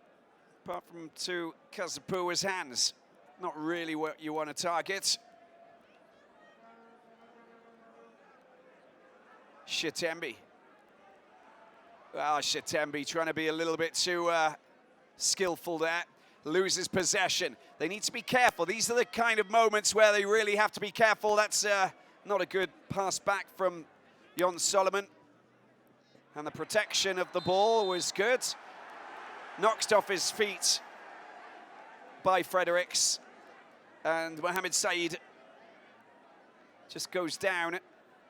apart from to Kazapua's hands. Not really what you want to target. Shitembi. Well, Shitembi trying to be a little bit too skillful there. Loses possession. They need to be careful. These are the kind of moments where they really have to be careful. That's not a good pass back from Jon Solomon. And the protection of the ball was good. Knocked off his feet by Fredericks. And Mohamed Said just goes down,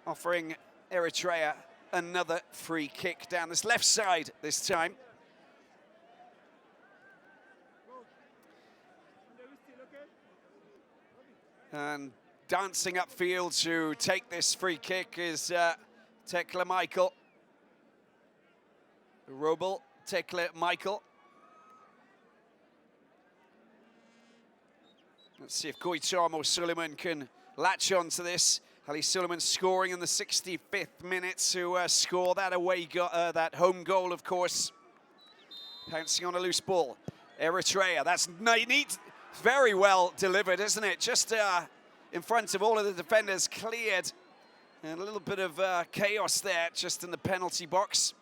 offering Eritrea another free kick down this left side this time. And dancing upfield to take this free kick is Tekla Michael. Robel, Tekla Michael. Let's see if Goitom or Suleiman can latch on to this. Ali Suleiman scoring in the 65th minute to score that that home goal, of course. Pouncing on a loose ball. Eritrea, that's neat. Very well delivered, isn't it? Just in front of all of the defenders, cleared. And a little bit of chaos there, just in the penalty box.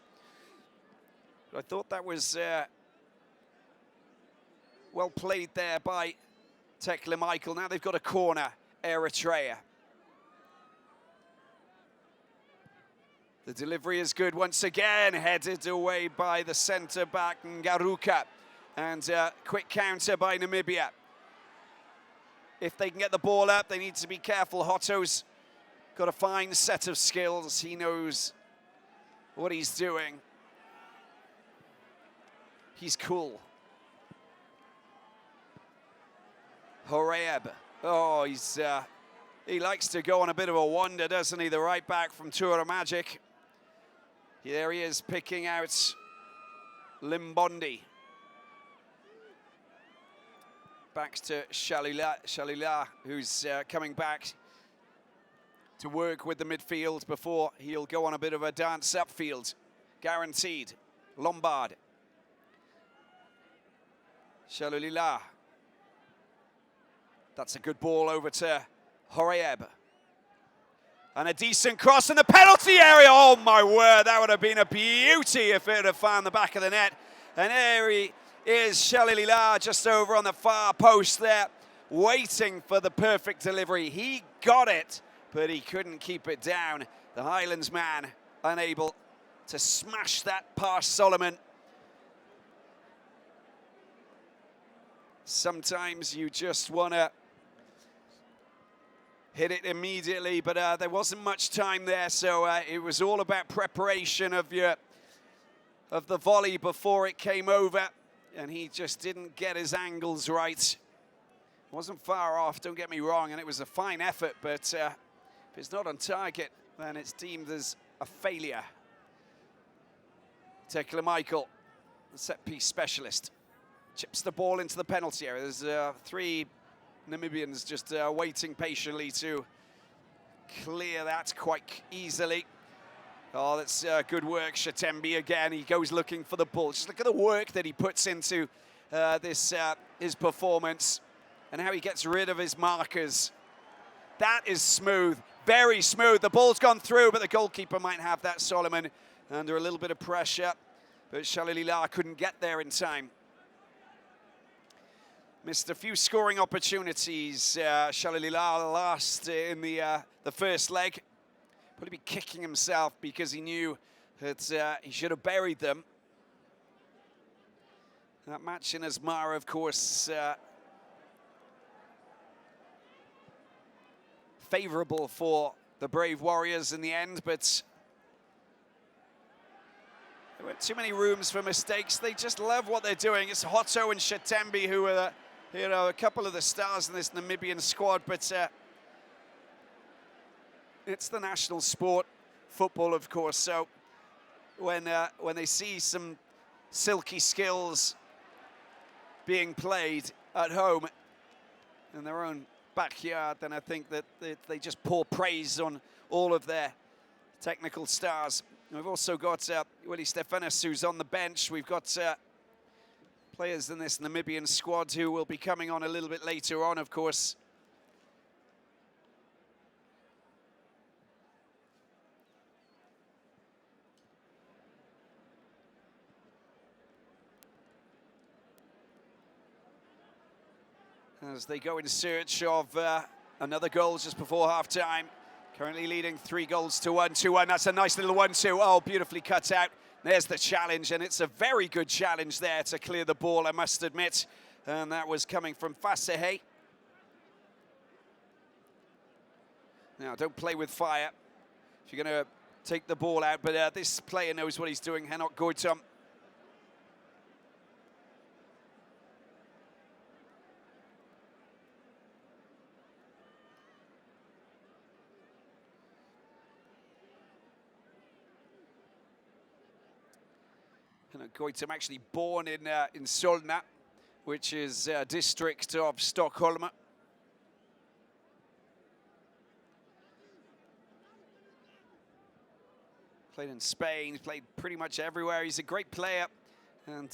But I thought that was well played there by Tekla Michael. Now they've got a corner, Eritrea. The delivery is good once again, headed away by the centre-back Ngaruka. And quick counter by Namibia. If they can get the ball up, they need to be careful. Hotto's got a fine set of skills. He knows what he's doing. He's cool. Horeab. Oh, he likes to go on a bit of a wander, doesn't he? The right back from Tura Magic. There he is, picking out Limbondi. Back to Shalila, who's coming back to work with the midfield before he'll go on a bit of a dance upfield. Guaranteed. Lombard. Shalila. That's a good ball over to Horeab. And a decent cross in the penalty area. Oh my word, that would have been a beauty if it had found the back of the net. And there he is, Shalila, just over on the far post there, waiting for the perfect delivery. He got it, but he couldn't keep it down. The Highlands man unable to smash that past Solomon. Sometimes you just want to hit it immediately, but there wasn't much time there, so it was all about preparation of the volley before it came over, and he just didn't get his angles right. Wasn't far off, don't get me wrong, and it was a fine effort, but if it's not on target, then it's deemed as a failure. Tekla Michael, the set-piece specialist, chips the ball into the penalty area. There's three Namibians just waiting patiently to clear that quite easily. Oh, that's good work, Shitembi again. He goes looking for the ball. Just look at the work that he puts into his performance and how he gets rid of his markers. That is smooth, very smooth. The ball's gone through, but the goalkeeper might have that, Solomon, under a little bit of pressure. But Shalilila couldn't get there in time. Missed a few scoring opportunities. Shalilila last in the first leg. Probably be kicking himself because he knew that he should have buried them. That match in Asmara, of course, favourable for the Brave Warriors in the end, but there weren't too many rooms for mistakes. They just love what they're doing. It's Hotto and Shitembi who are a couple of the stars in this Namibian squad, but it's the national sport, football, of course, so when they see some silky skills being played at home in their own backyard, then I think that they just pour praise on all of their technical stars. We've also got Willie Stefanis, who's on the bench. We've got players in this Namibian squad who will be coming on a little bit later on, of course. As they go in search of another goal just before half-time. Currently leading 3-1, 2-1. That's a nice little 1-2. Oh, beautifully cut out. There's the challenge, and it's a very good challenge there to clear the ball, I must admit. And that was coming from Fasehe. Now, don't play with fire if you're going to take the ball out, but this player knows what he's doing, Henok Goitom. Goitom actually born in Solna, which is a district of Stockholm. Played in Spain, he's played pretty much everywhere. He's a great player and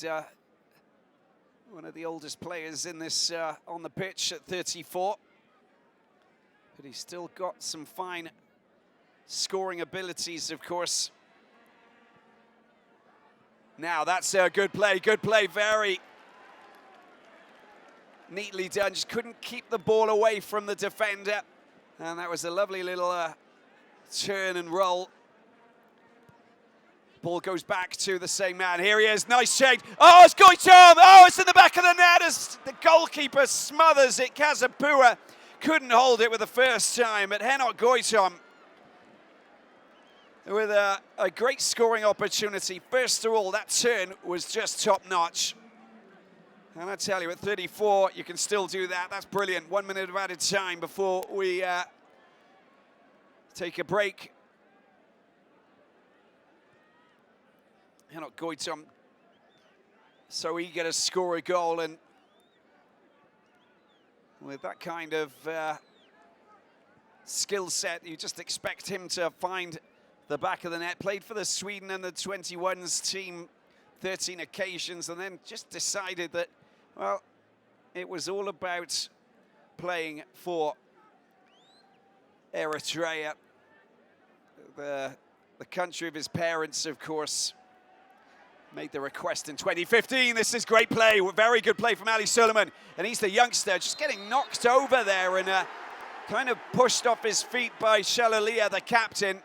one of the oldest players in this on the pitch at 34. But he's still got some fine scoring abilities, of course. Now, that's a good play, very neatly done. Just couldn't keep the ball away from the defender. And that was a lovely little turn and roll. Ball goes back to the same man. Here he is, nice change. Oh, it's Goitom! Oh, it's in the back of the net as the goalkeeper smothers it. Kazapua couldn't hold it with the first time, but Henok Goitom with a great scoring opportunity. First of all, that turn was just top-notch. And I tell you, at 34, you can still do that. That's brilliant. 1 minute of added time before we take a break. Henok Goitom, so eager to score a goal, and with that kind of skill set, you just expect him to find the back of the net. Played for the Sweden and the 21s team 13 occasions, and then just decided that, well, it was all about playing for Eritrea, the country of his parents, of course. Made the request in 2015. This is great play, very good play from Ali Suleiman, and he's the youngster, just getting knocked over there and kind of pushed off his feet by Shalalia, the captain,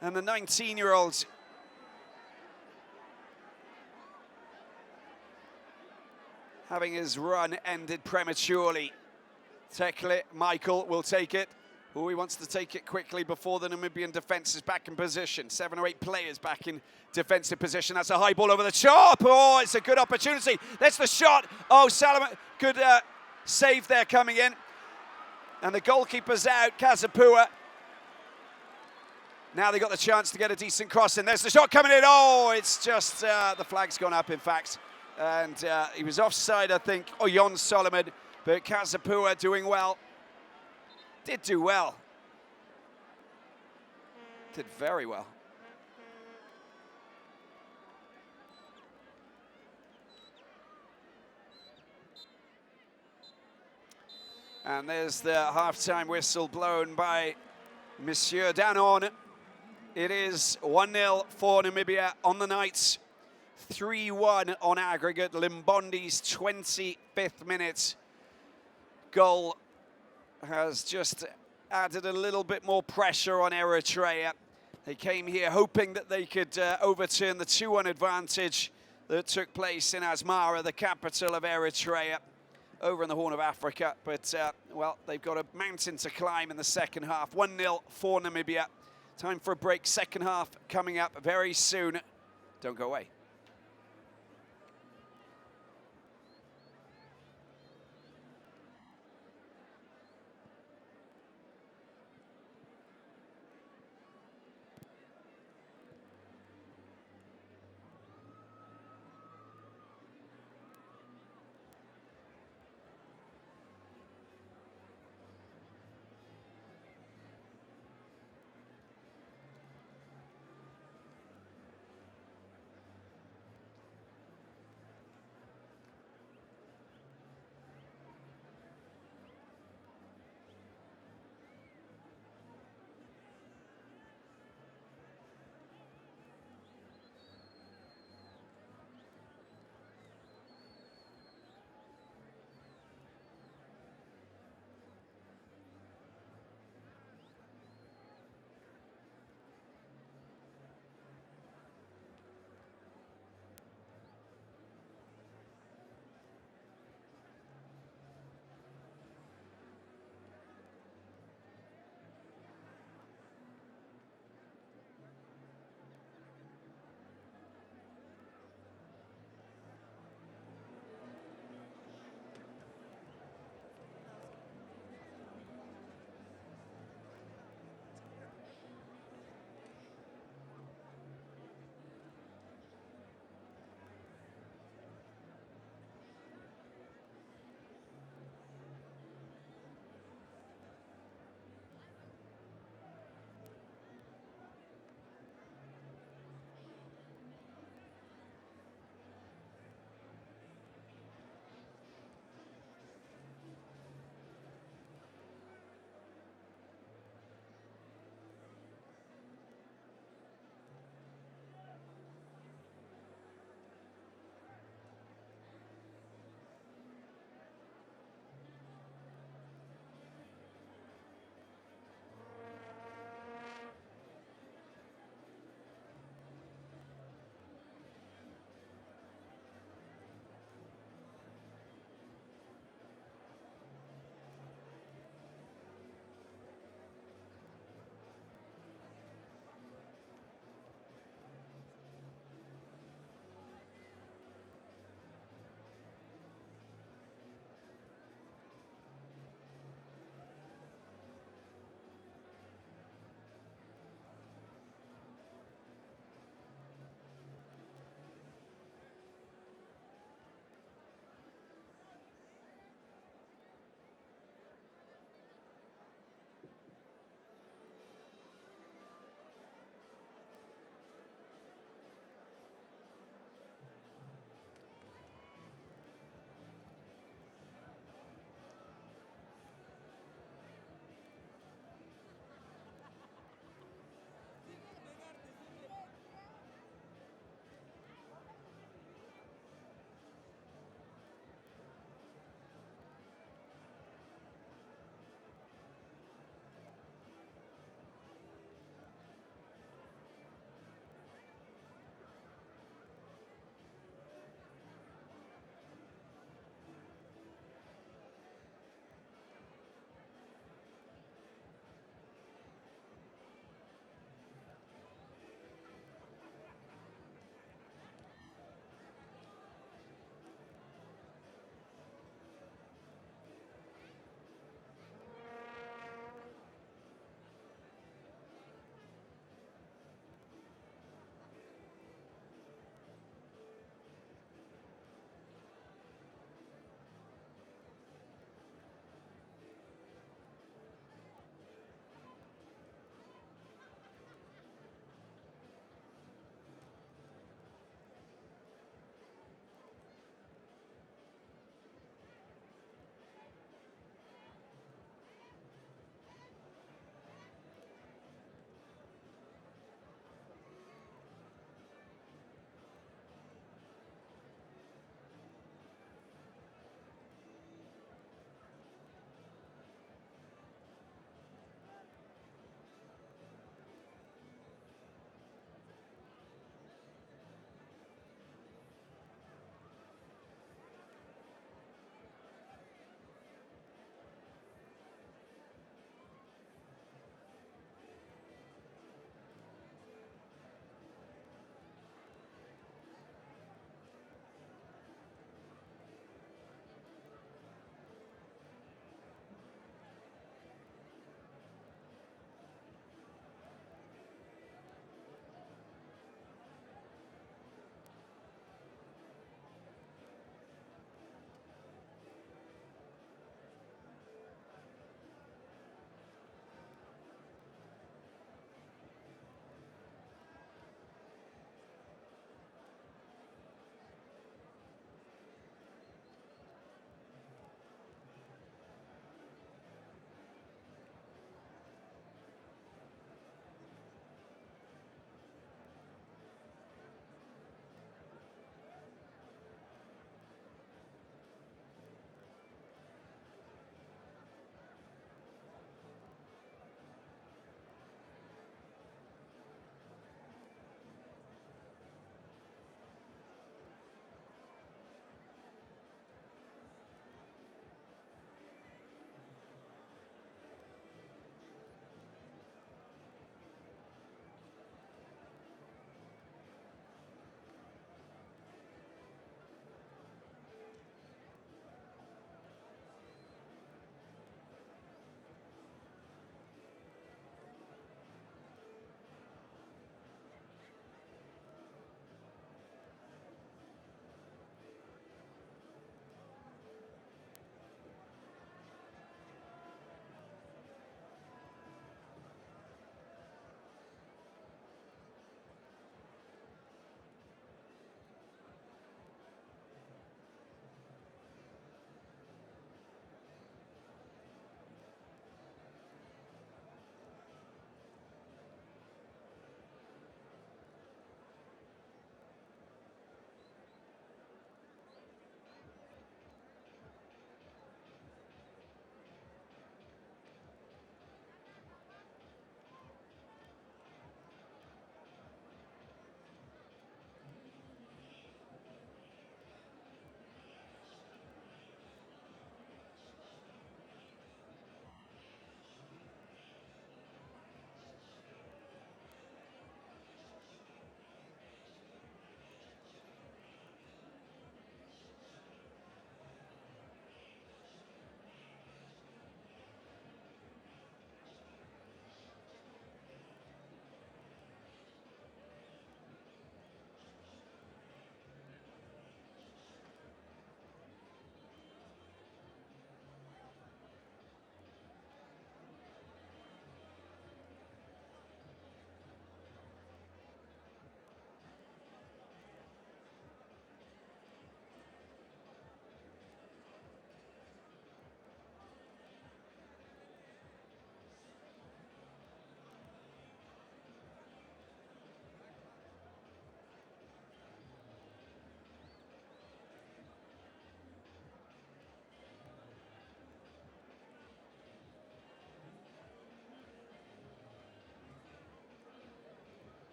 and the 19-year-old. Having his run ended prematurely. Tekle Michael will take it. Oh, he wants to take it quickly before the Namibian defence is back in position. 7 or 8 players back in defensive position. That's a high ball over the top. Oh, it's a good opportunity. That's the shot. Oh, Salomon, good save there coming in. And the goalkeeper's out, Kazapua. Now they got the chance to get a decent cross in. There's the shot coming in. Oh, it's just, the flag's gone up, in fact. And he was offside, I think, Oyon Solomon. But Kazapua doing well. Did do well. Did very well. And there's the half-time whistle blown by Monsieur Danon. It is 1-0 for Namibia on the night. 3-1 on aggregate. Limbondi's 25th minute goal has just added a little bit more pressure on Eritrea. They came here hoping that they could overturn the 2-1 advantage that took place in Asmara, the capital of Eritrea, over in the Horn of Africa. But, well, they've got a mountain to climb in the second half. 1-0 for Namibia. Time for a break. Second half coming up very soon. Don't go away.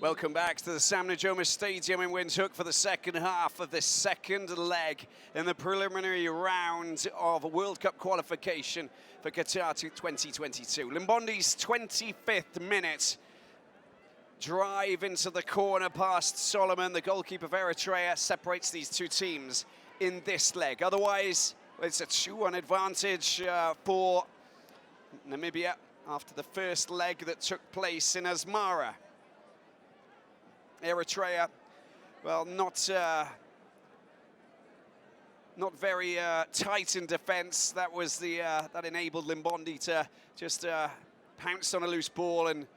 Welcome back to the Sam Nujoma Stadium in Windhoek for the second half of this second leg in the preliminary round of World Cup qualification for Qatar 2022. Limbondi's 25th minute. Drive into the corner past Solomon. The goalkeeper of Eritrea separates these two teams in this leg. Otherwise, it's a 2-1 advantage for Namibia after the first leg that took place in Asmara. Eritrea, well, not very tight in defence. That was that enabled Limbondi to just pounce on a loose ball and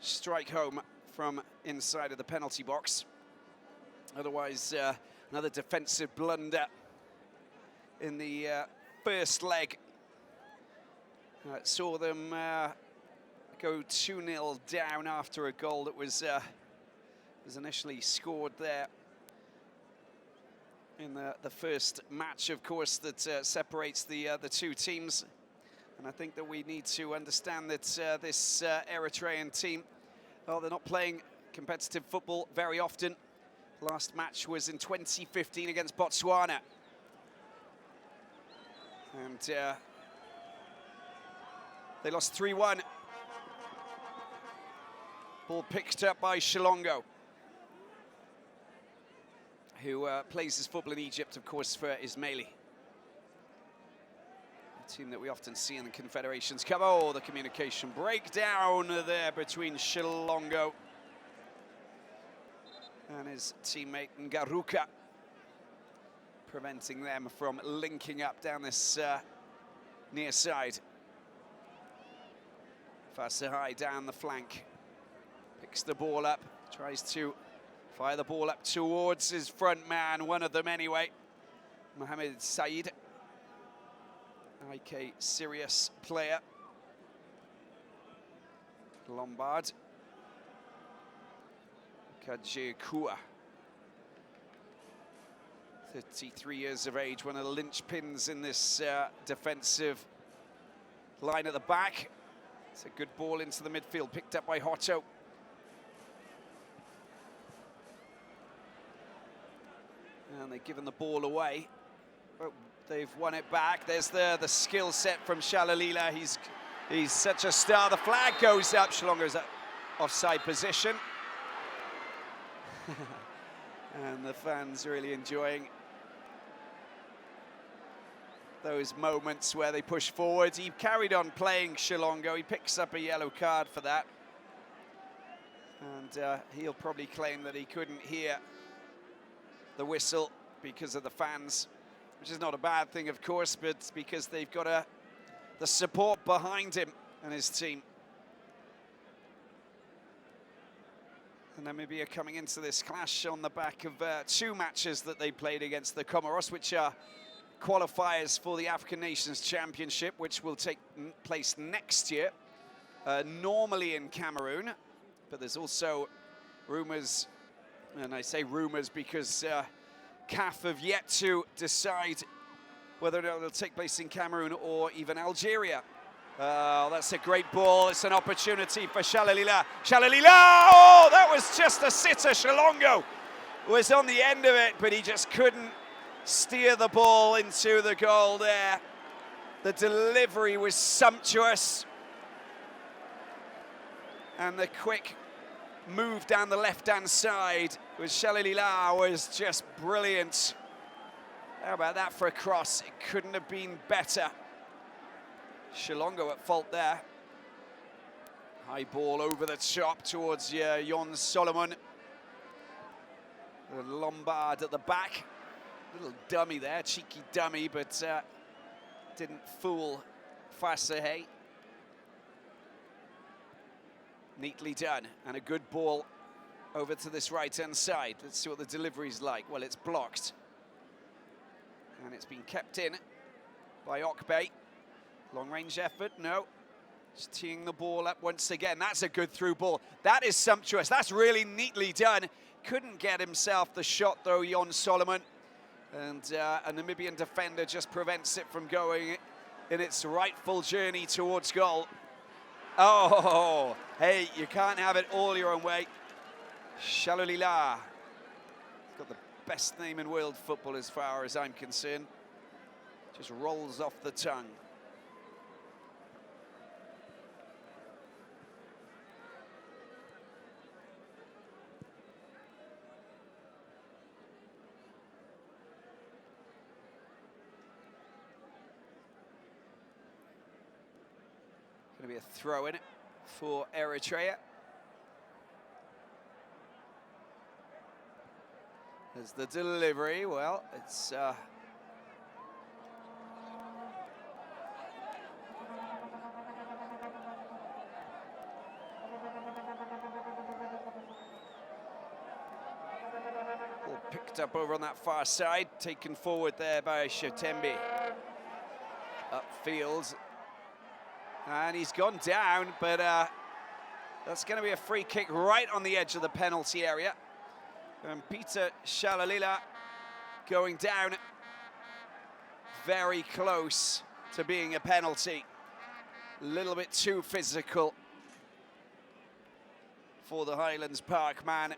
strike home from inside of the penalty box. Otherwise, another defensive blunder in the first leg. Saw them go 2-0 down after a goal that was initially scored there in the first match, of course, that separates the two teams. And I think that we need to understand that this Eritrean team, well, they're not playing competitive football very often. Last match was in 2015 against Botswana. And they lost 3-1. Ball picked up by Shilongo, who plays his football in Egypt, of course, for Ismaili. A team that we often see in the Confederations Cup. Oh, the communication breakdown there between Shilongo and his teammate Ngaruka, preventing them from linking up down this near side. Fasahai down the flank, picks the ball up, tries to fire the ball up towards his front man, one of them anyway, Mohamed Said, IK Sirius player. Lombard, Kajekua, 33 years of age, one of the linchpins in this defensive line at the back. It's a good ball into the midfield, picked up by Hotto. And they've given the ball away. Oh, they've won it back. There's the skill set from Shalalila. He's such a star. The flag goes up. Shilongo's at offside position. And the fans really enjoying those moments where they push forward. He carried on playing Shilongo. He picks up a yellow card for that. And he'll probably claim that he couldn't hear the whistle because of the fans, which is not a bad thing, of course, but because they've got the support behind him and his team. And Namibia coming into this clash on the back of two matches that they played against the Comoros, which are qualifiers for the African Nations Championship, which will take place next year, normally in Cameroon. But there's also rumours, and I say rumours because CAF have yet to decide whether or not it'll take place in Cameroon or even Algeria. That's a great ball. It's an opportunity for Shalalila. Shalalila! Oh, that was just a sitter. Shilongo was on the end of it, but he just couldn't steer the ball into the goal there. The delivery was sumptuous. And the quick move down the left-hand side with Shalalila was just brilliant. How about that for a cross? It couldn't have been better. Shilongo at fault there. High ball over the top towards Jon Solomon. Lombard at the back. Little dummy there, cheeky dummy, but didn't fool Fasahai. Neatly done, and a good ball over to this right-hand side. Let's see what the delivery's like. Well, it's blocked. And it's been kept in by Okbay. Long-range effort, no. Just teeing the ball up once again. That's a good through ball. That is sumptuous. That's really neatly done. Couldn't get himself the shot, though, Jon Solomon. And a Namibian defender just prevents it from going in its rightful journey towards goal. Oh, hey, you can't have it all your own way. Shalulila. He's got the best name in world football as far as I'm concerned. Just rolls off the tongue. Going to be a throw in for Eritrea. There's the delivery. Well, it's all picked up over on that far side, taken forward there by Shotembi. Upfield. And he's gone down, but that's going to be a free kick right on the edge of the penalty area. And Peter Shalalila going down very close to being a penalty. A little bit too physical for the Highlands Park man.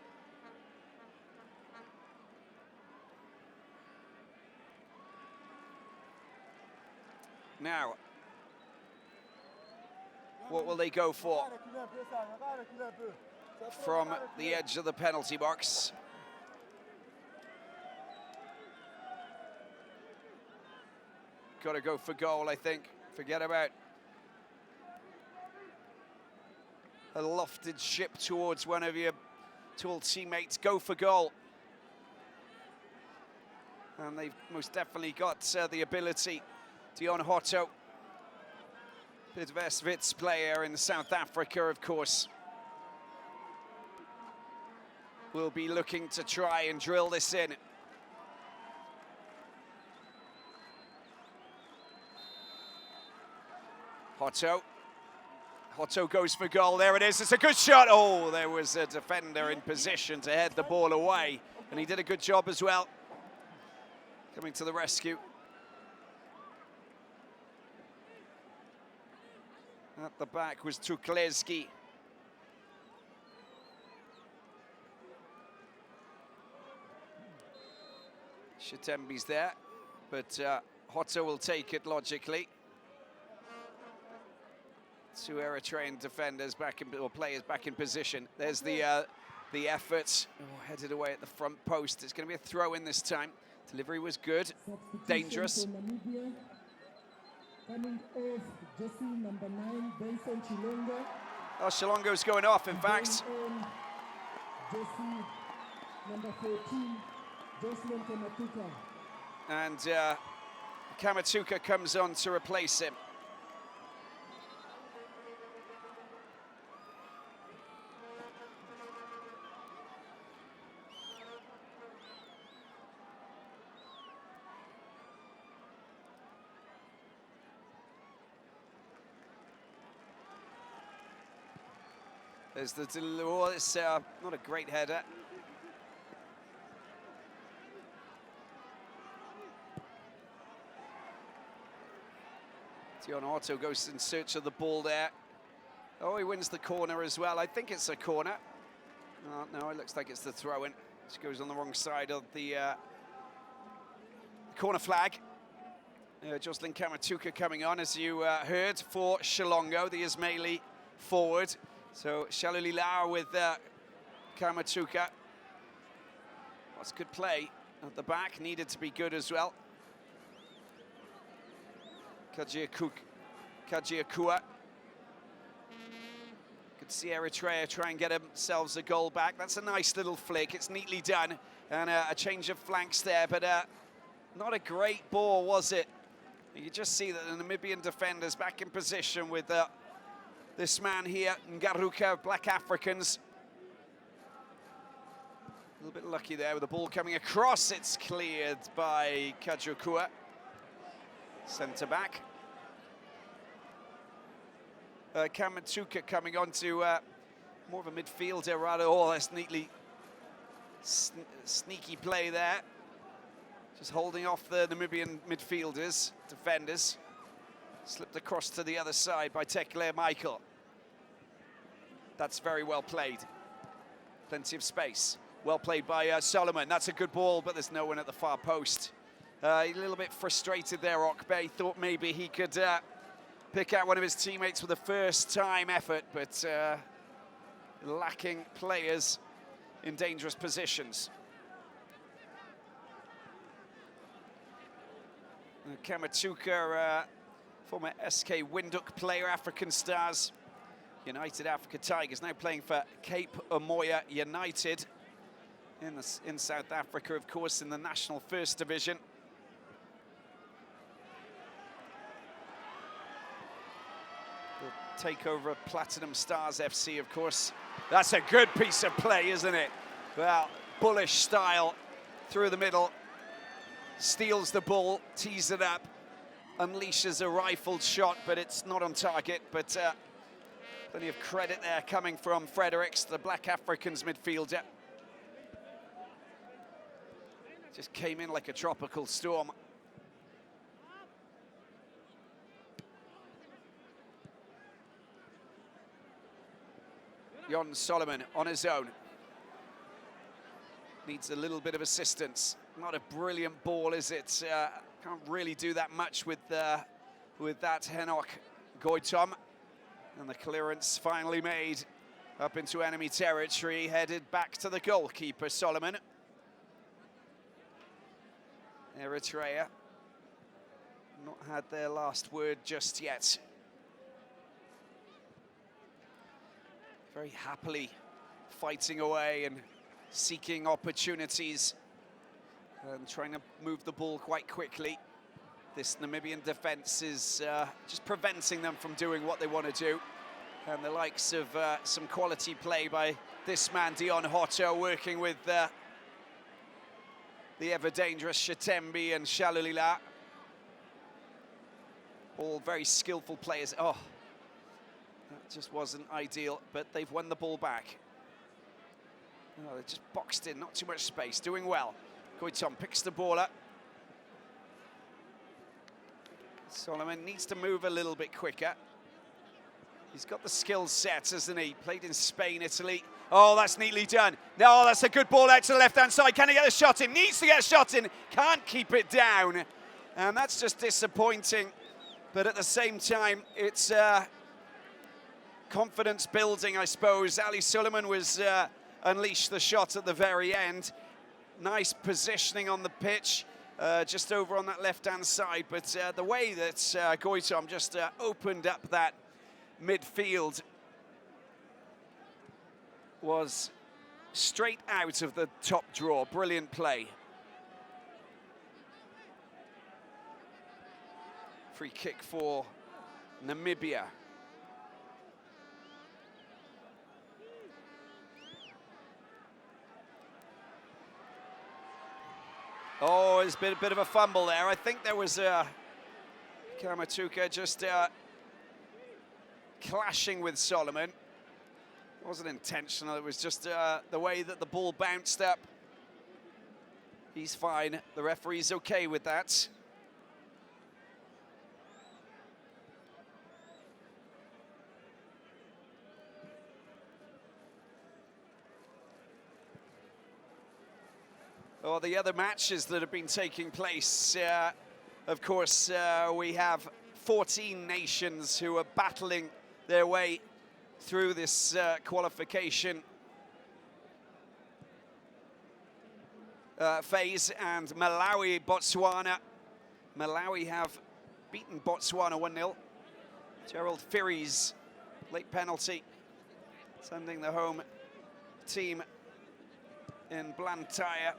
Now, what will they go for from the edge of the penalty box? Got to go for goal, I think. Forget about a lofted ship towards one of your tall teammates. Go for goal. And they've most definitely got the ability. Dion Hotto, Bidvestwit's player in South Africa, of course, will be looking to try and drill this in. Hotto goes for goal. There it is. It's a good shot. Oh, there was a defender in position to head the ball away, and he did a good job as well, coming to the rescue. At the back was Tukleski. Shatembi's there, but Hotto will take it logically. Two Eritrean defenders back in, or players back in position. There's the effort. Oh, headed away at the front post. It's going to be a throw in this time. Delivery was good, dangerous. Namibia. Coming off, jersey number 9, Benson Chilongo. Oh, Chilongo's going off, in fact. Jersey number 14, Jocelyn Kamatuka. And Kamatuka comes on to replace him. There's the it's not a great header. Dion Hotto goes in search of the ball there. Oh, he wins the corner as well. I think it's a corner. Oh, no, it looks like it's the throw-in. Which goes on the wrong side of the corner flag. Jocelyn Kamatuka coming on, as you heard, for Shilongo, the Ismaili forward. So Shalulila with Kamatuka. That's good play at the back, needed to be good as well. Kajiakua. Could see Eritrea try and get themselves a goal back. That's a nice little flick, it's neatly done. And a change of flanks there, but not a great ball, was it? You can just see that the Namibian defenders back in position with this man here, Ngaruka, Black Africans. A little bit lucky there with the ball coming across. It's cleared by Kajiakua. Centre back. Kamatuka coming on to more of a midfielder rather. Oh, that's neatly sneaky play there. Just holding off the Namibian midfielders, defenders. Slipped across to the other side by Tekle Michael. That's very well played. Plenty of space. Well played by Solomon. That's a good ball, but there's no one at the far post. A little bit frustrated there, Okbe. Thought maybe he could pick out one of his teammates with a first-time effort, but lacking players in dangerous positions. Kamatuka, former SK Windhoek player, African Stars, United Africa Tigers, now playing for Cape Umoya United in South Africa, of course, in the National First Division. The takeover of Platinum Stars FC, of course. That's a good piece of play, isn't it? Well, bullish style through the middle. Steals the ball, tees it up, unleashes a rifled shot, but it's not on target. But plenty of credit there coming from Fredericks, the Black Africans midfielder. Just came in like a tropical storm. Jon Solomon on his own. Needs a little bit of assistance. Not a brilliant ball, is it? Can't really do that much with that Henok Goitom. And the clearance finally made up into enemy territory, headed back to the goalkeeper, Solomon. Eritrea not had their last word just yet. Very happily fighting away and seeking opportunities and trying to move the ball quite quickly. This Namibian defence is just preventing them from doing what they want to do. And the likes of some quality play by this man, Dion Hotto, working with the ever-dangerous Shatembi and Shalulila. All very skillful players. Oh, that just wasn't ideal, but they've won the ball back. Oh, they just boxed in, not too much space, doing well. Goitom picks the ball up. Solomon needs to move a little bit quicker. He's got the skill set, hasn't he? Played in Spain, Italy. Oh, that's neatly done. No, that's a good ball out to the left-hand side. Can he get a shot in? Needs to get a shot in. Can't keep it down. And that's just disappointing. But at the same time, it's confidence building, I suppose. Ali Suleiman was unleashed the shot at the very end. Nice positioning on the pitch, just over on that left-hand side. But the way that Goitom just opened up that midfield was straight out of the top draw. Brilliant play. Free kick for Namibia. Oh, there's been a bit of a fumble there. I think there was Kamatuka just clashing with Solomon. It wasn't intentional, it was just the way that the ball bounced up. He's fine, the referee's okay with that. Or the other matches that have been taking place, of course, we have 14 nations who are battling their way through this qualification phase, and Malawi, Botswana. Malawi have beaten Botswana 1-0. Gerald Phiri's late penalty, sending the home team in Blantyre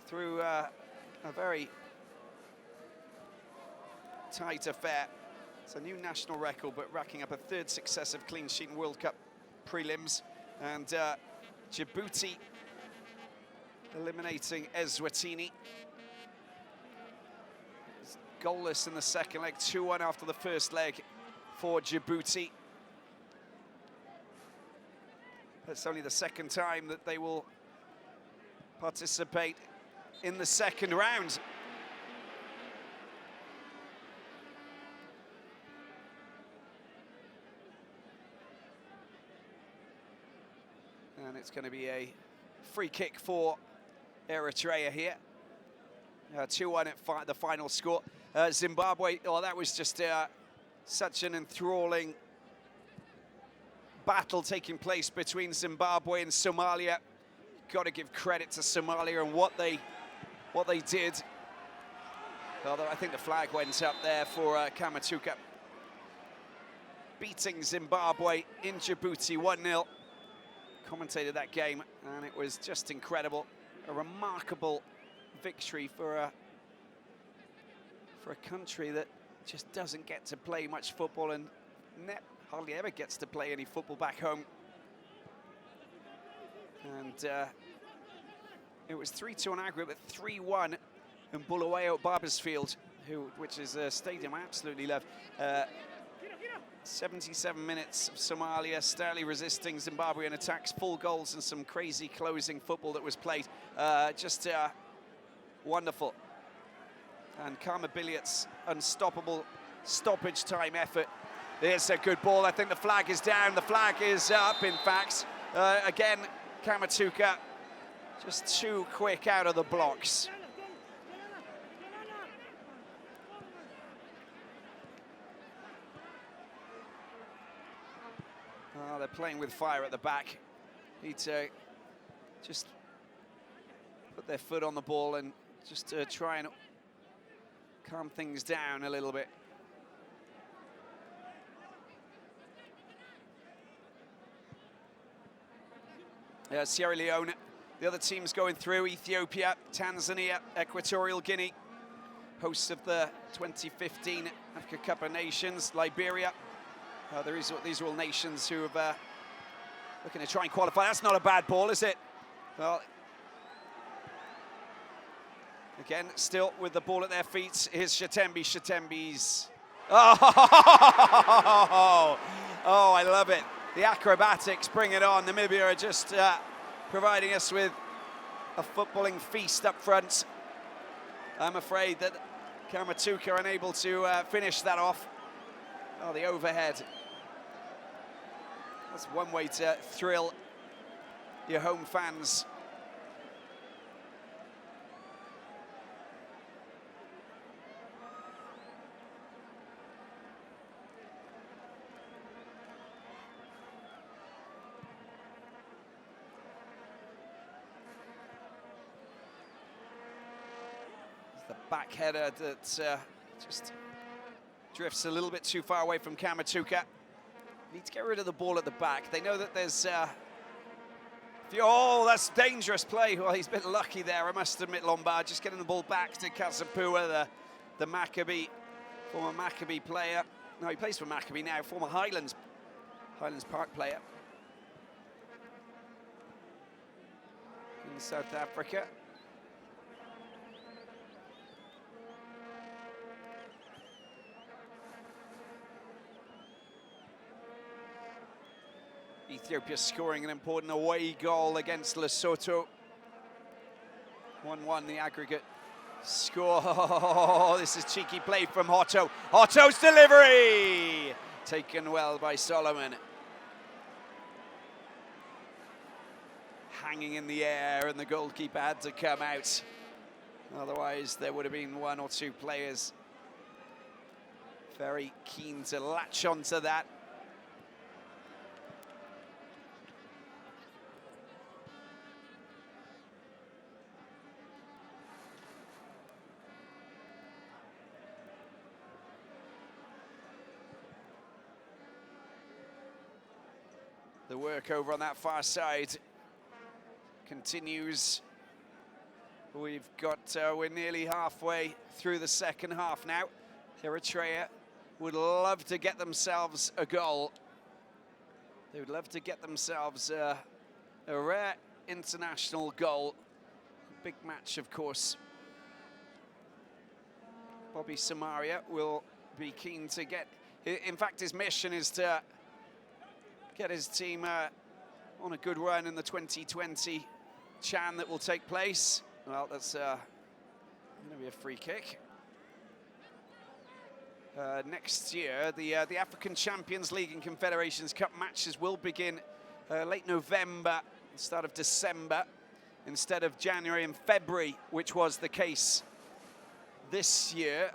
through a very tight affair. It's a new national record, but racking up a third successive clean sheet in World Cup prelims. And Djibouti eliminating Eswatini. It's goalless in the second leg, 2-1 after the first leg for Djibouti. It's only the second time that they will participate in the second round. And it's going to be a free kick for Eritrea here. 2-1 at the final score. Zimbabwe, oh, that was just such an enthralling battle taking place between Zimbabwe and Somalia. Got to give credit to Somalia and what they did. Although I think the flag went up there for Kamatuka. Beating Zimbabwe in Djibouti 1-0. Commentated that game, and it was just incredible. A remarkable victory for a country that just doesn't get to play much football and hardly ever gets to play any football back home. And it was 3-2 on aggregate, but 3-1 in Bulawayo Barbersfield, which is a stadium I absolutely love. 77 minutes of Somalia steadily resisting Zimbabwean attacks, 4 goals and some crazy closing football that was played. Just wonderful. And Karma Billiot's unstoppable stoppage time effort. There's a good ball. I think the flag is down. The flag is up, in fact. Again, Kamatuka just too quick out of the blocks. Oh, they're playing with fire at the back. Need to just put their foot on the ball and just try and calm things down a little bit. Sierra Leone, the other teams going through: Ethiopia, Tanzania, Equatorial Guinea, hosts of the 2015 Africa Cup of Nations, Liberia. These are all nations who are looking to try and qualify. That's not a bad ball, is it? Well, again, still with the ball at their feet. Here's Shatembi. Shatembi's. Oh, oh, I love it. The acrobatics, bring it on. Namibia are just providing us with a footballing feast up front. I'm afraid that Kamatuka are unable to finish that off. Oh, the overhead. That's one way to thrill your home fans. The back header that just drifts a little bit too far away from Kamatuka. Need to get rid of the ball at the back. They know that there's... oh, that's dangerous play. Well, he's a bit lucky there, I must admit, Lombard. Just getting the ball back to Kazapua, the Maccabi, former Maccabi player. No, he plays for Maccabi now, former Highlands Park player in South Africa. Ethiopia scoring an important away goal against Lesotho. 1-1 the aggregate score. Oh, this is cheeky play from Hotto. Hotto's delivery! Taken well by Solomon. Hanging in the air, and the goalkeeper had to come out. Otherwise, there would have been 1 or 2 players very keen to latch onto that. The work over on that far side continues. We're nearly halfway through the second half now. Eritrea would love to get themselves a goal. They would love to get themselves a rare international goal. Big match, of course. Bobby Samaria will be keen to get... In fact, his mission is to get his team on a good run in the 2020 Chan that will take place. Well, that's going to be a free kick. Next year, the African Champions League and Confederations Cup matches will begin late November start of December instead of January and February, which was the case this year.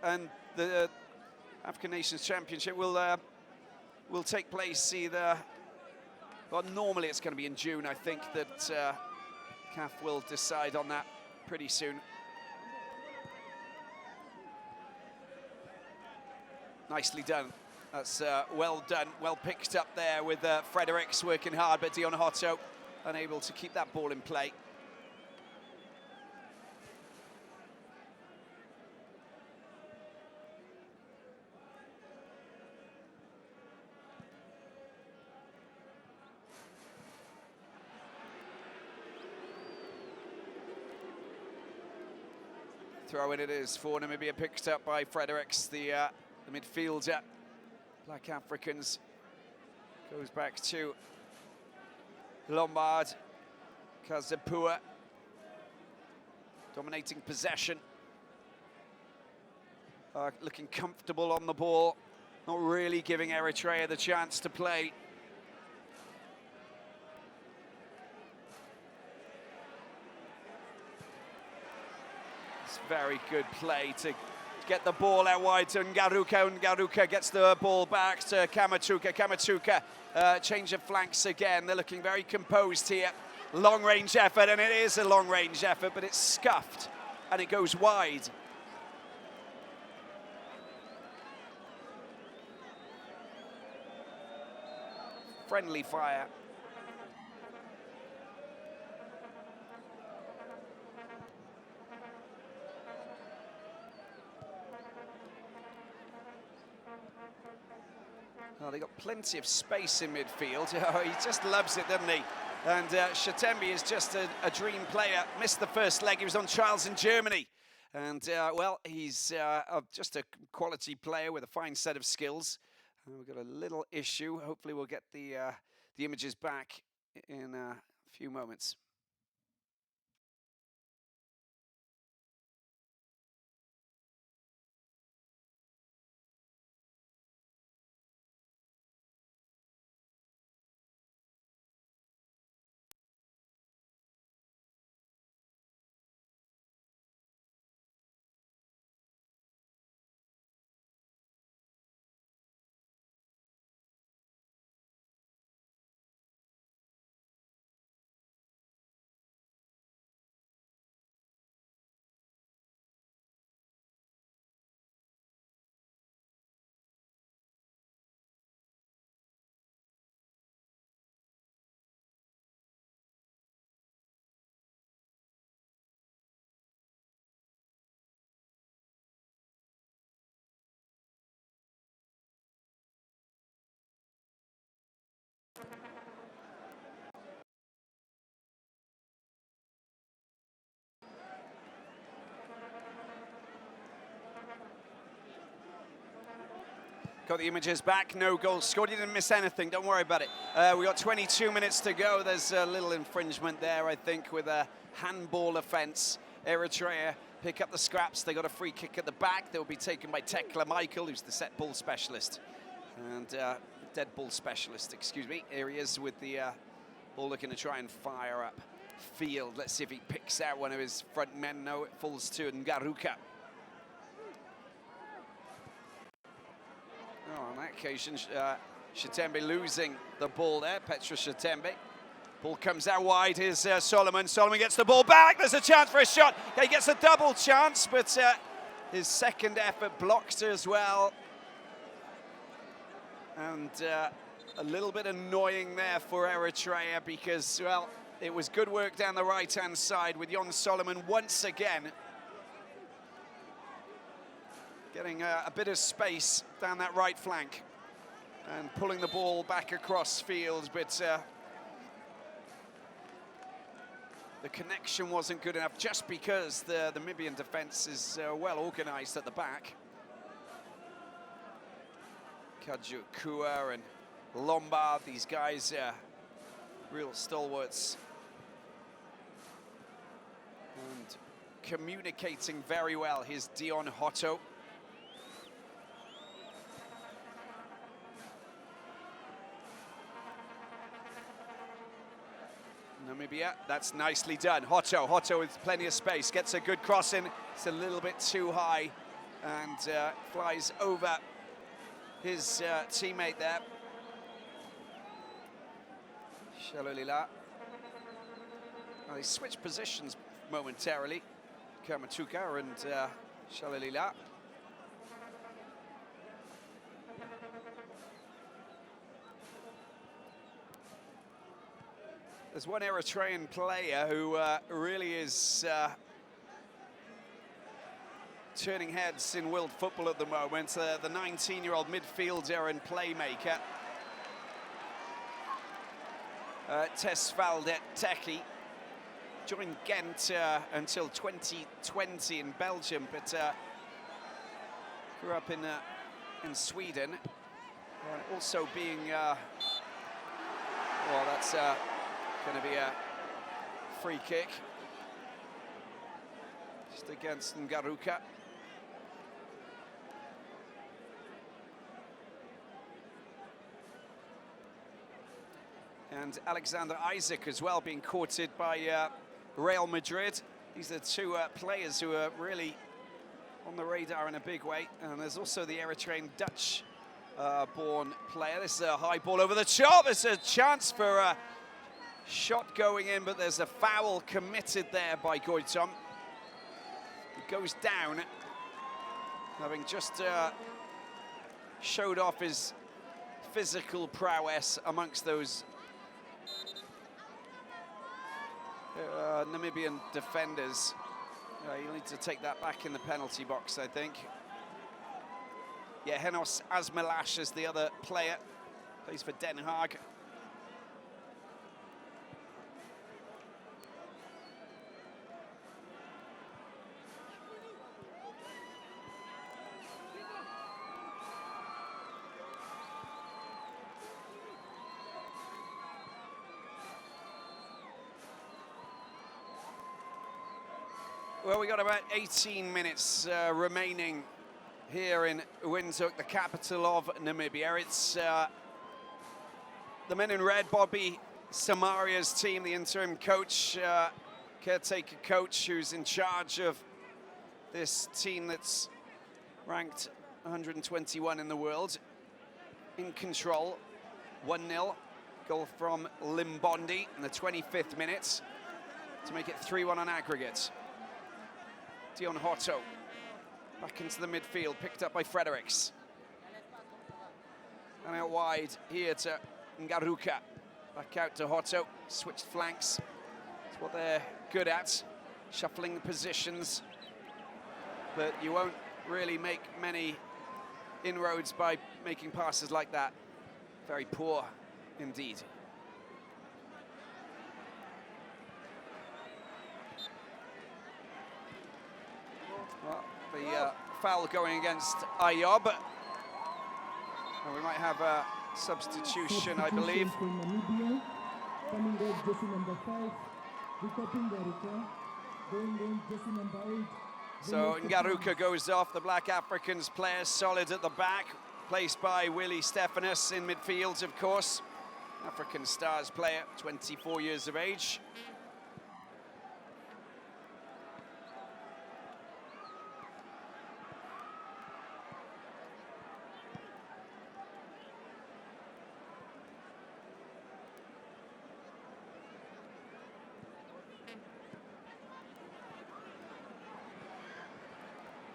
And the African Nations Championship will take place either, well, normally it's going to be in June. I think that CAF will decide on that pretty soon. Nicely done. That's well done, well picked up there with Fredericks working hard, but Dion Hotto unable to keep that ball in play. Throw in it is for Namibia, picked up by Fredericks, the midfielder. Black Africans goes back to Lombard, Kazapua, dominating possession, looking comfortable on the ball, not really giving Eritrea the chance to play. Very good play to get the ball out wide to Ngaruka. Ngaruka gets the ball back to Kamatuka. Kamatuka, change of flanks again. They're looking very composed here. Long-range effort, and it is a long-range effort, but it's scuffed, and it goes wide. Friendly fire. Well, they got plenty of space in midfield. Oh, he just loves it, doesn't he? And Shatembi is just a dream player. Missed the first leg. He was on trials in Germany. And, well, he's just a quality player with a fine set of skills. We've got a little issue. Hopefully we'll get the images back in a few moments. Got the images back, no goals scored. You didn't miss anything, don't worry about it. We got 22 minutes to go. There's a little infringement there, I think, with a handball offence. Eritrea pick up the scraps. They got a free kick at the back. They'll be taken by Tekla Michael, who's the set ball specialist. And dead ball specialist, excuse me. Here he is with the ball looking to try and fire up field. Let's see if he picks out one of his front men. No, it falls to Ngaruka. Oh, on that occasion, Shatembe losing the ball there, Petra Shatembe. Ball comes out wide, here's Solomon. Solomon gets the ball back, there's a chance for a shot. He gets a double chance, but his second effort blocked as well. And a little bit annoying there for Eritrea because, well, it was good work down the right-hand side with Jon Solomon once again. Getting a bit of space down that right flank and pulling the ball back across field, but the connection wasn't good enough just because the Namibian defence is well organised at the back. Kajukua and Lombard, these guys, real stalwarts. And communicating very well, here's Dion Hotto. Namibia, that's nicely done. Hotto with plenty of space, gets a good cross in. It's a little bit too high and flies over his teammate there. Shalolila. Well, they switched positions momentarily, Kamatuka and Shalolila. There's one Eritrean player who really is turning heads in world football at the moment, the 19-year-old midfielder and playmaker, Tesfaldet Teki. Joined Ghent until 2020 in Belgium, but grew up in Sweden. Also being, well, that's going to be a free kick. Just against Ngaruka. And Alexander Isaac as well being courted by Real Madrid. These are two players who are really on the radar in a big way. And there's also the Eritrean Dutch born player. This is a high ball over the top. There's a chance for a shot going in, but there's a foul committed there by Goitom. It goes down, having just showed off his physical prowess amongst those Namibian defenders. He'll need to take that back in the penalty box, I think. Yeah, Henos Asmelash is the other player, plays for Den Haag. Well, we got about 18 minutes remaining here in Windhoek, the capital of Namibia. It's the men in red, Bobby Samaria's team, the interim coach, caretaker coach, who's in charge of this team that's ranked 121 in the world. In control, 1-0, goal from Limbondi in the 25th minute to make it 3-1 on aggregate. Dion Hotto back into the midfield, picked up by Fredericks. And out wide here to Ngaruka. Back out to Hotto, switched flanks. That's what they're good at, shuffling the positions. But you won't really make many inroads by making passes like that. Very poor indeed. Well, the foul going against Ayob. And we might have a substitution, I believe. For Namibia, coming off jersey number 5, Rikopi Ngaruka, going in jersey number 8. So Ngaruka goes off, the Black Africans player solid at the back, placed by Willie Stephanus in midfield, of course. African Stars player, 24 years of age.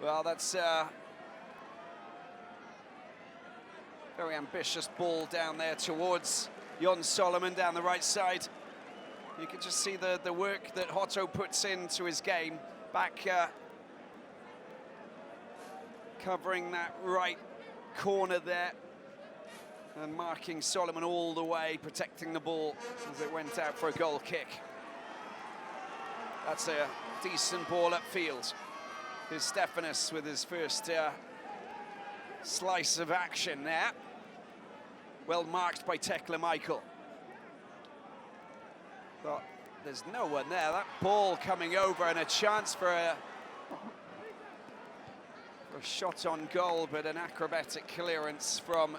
Well, that's a very ambitious ball down there towards Jon Solomon down the right side. You can just see the work that Hotto puts into his game. Back covering that right corner there and marking Solomon all the way, protecting the ball as it went out for a goal kick. That's a decent ball upfield. Here's Stephanus with his first slice of action there. Well marked by Tekla Michael. But there's no one there. That ball coming over and a chance for a shot on goal, but an acrobatic clearance from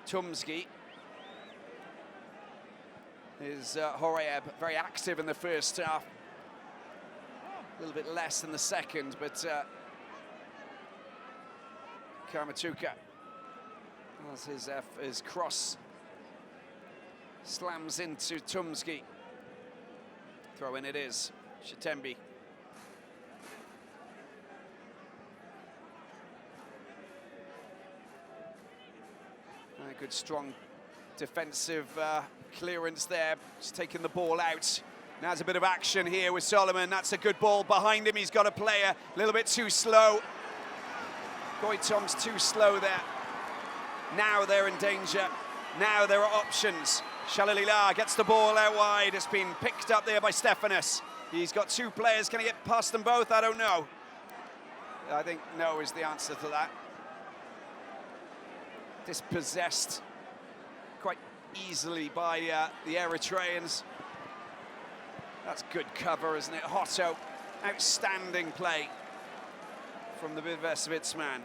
Tumsky. is Horeb, very active in the first half. A little bit less in the second, but Kamatuka, as his cross slams into Tumski. Throw in it is, Shitembi. A good strong defensive clearance there, just taking the ball out. Now there's a bit of action here with Solomon. That's a good ball behind him. He's got a player a little bit too slow. Goitom's too slow there. Now they're in danger. Now there are options. Shalalila gets the ball out wide. It's been picked up there by Stephanus. He's got two players. Can he get past them both? I don't know. I think no is the answer to that. Dispossessed quite easily by the Eritreans. That's good cover, isn't it? Hotto, outstanding play from the Bidvesovits man.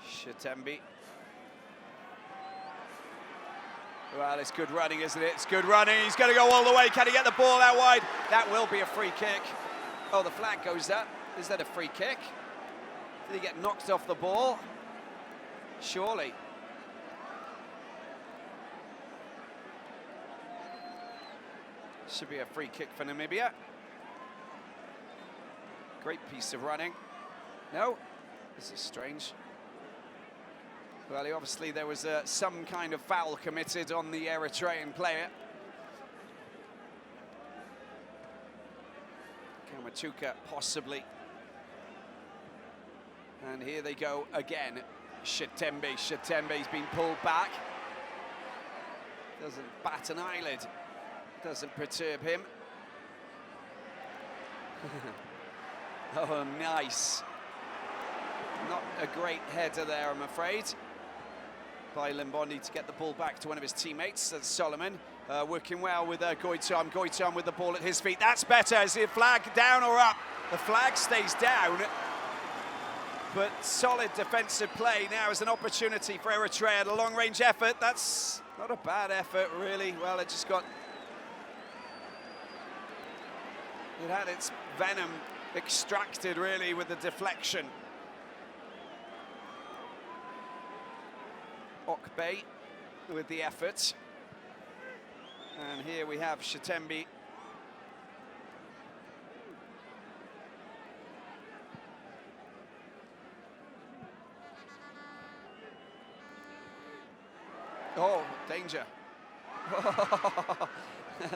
Shitembi. Well, it's good running, isn't it? It's good running. He's going to go all the way. Can he get the ball out wide? That will be a free kick. Oh, the flag goes up. Is that a free kick? Did he get knocked off the ball? Surely. Should be a free kick for Namibia. Great piece of running. No? This is strange. Well, obviously there was some kind of foul committed on the Eritrean player. Kamatuka, possibly. And here they go again. Shitembi. Shitembi's been pulled back. Doesn't bat an eyelid. Doesn't perturb him. Oh, nice. Not a great header there, I'm afraid, by Limbondi to get the ball back to one of his teammates. That's Solomon, working well with Goitom. Goitom with the ball at his feet. That's better. Is the flag down or up? The flag stays down, but solid defensive play now is an opportunity for Eritrea. The long-range effort, that's not a bad effort, really. Well, it just got... It had its venom extracted, really, with the deflection. Okbey with the effort. And here we have Shitembi. Oh, danger.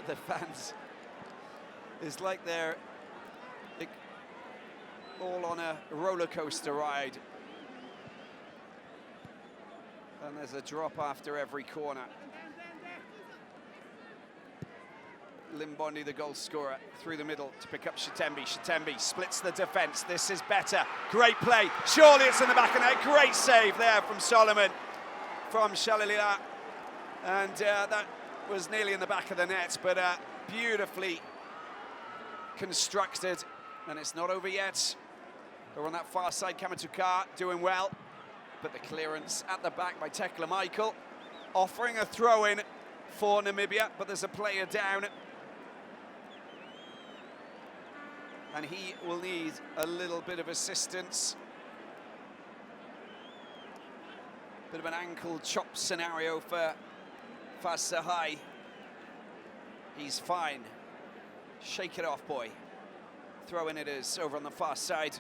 The fans. It's like they're all on a roller coaster ride. And there's a drop after every corner. Limbondi, the goal scorer, through the middle to pick up Shitembi. Shitembi splits the defence. This is better. Great play. Surely it's in the back of the net. Great save there from Solomon, from Shalalila. And that was nearly in the back of the net, but beautifully constructed. And it's not over yet. They're on that far side. Kamatuka doing well. But the clearance at the back by Tekla Michael, offering a throw-in for Namibia, but there's a player down. And he will need a little bit of assistance. Bit of an ankle chop scenario for Fasahai. He's fine. Shake it off, boy. Throw-in it is over on the far side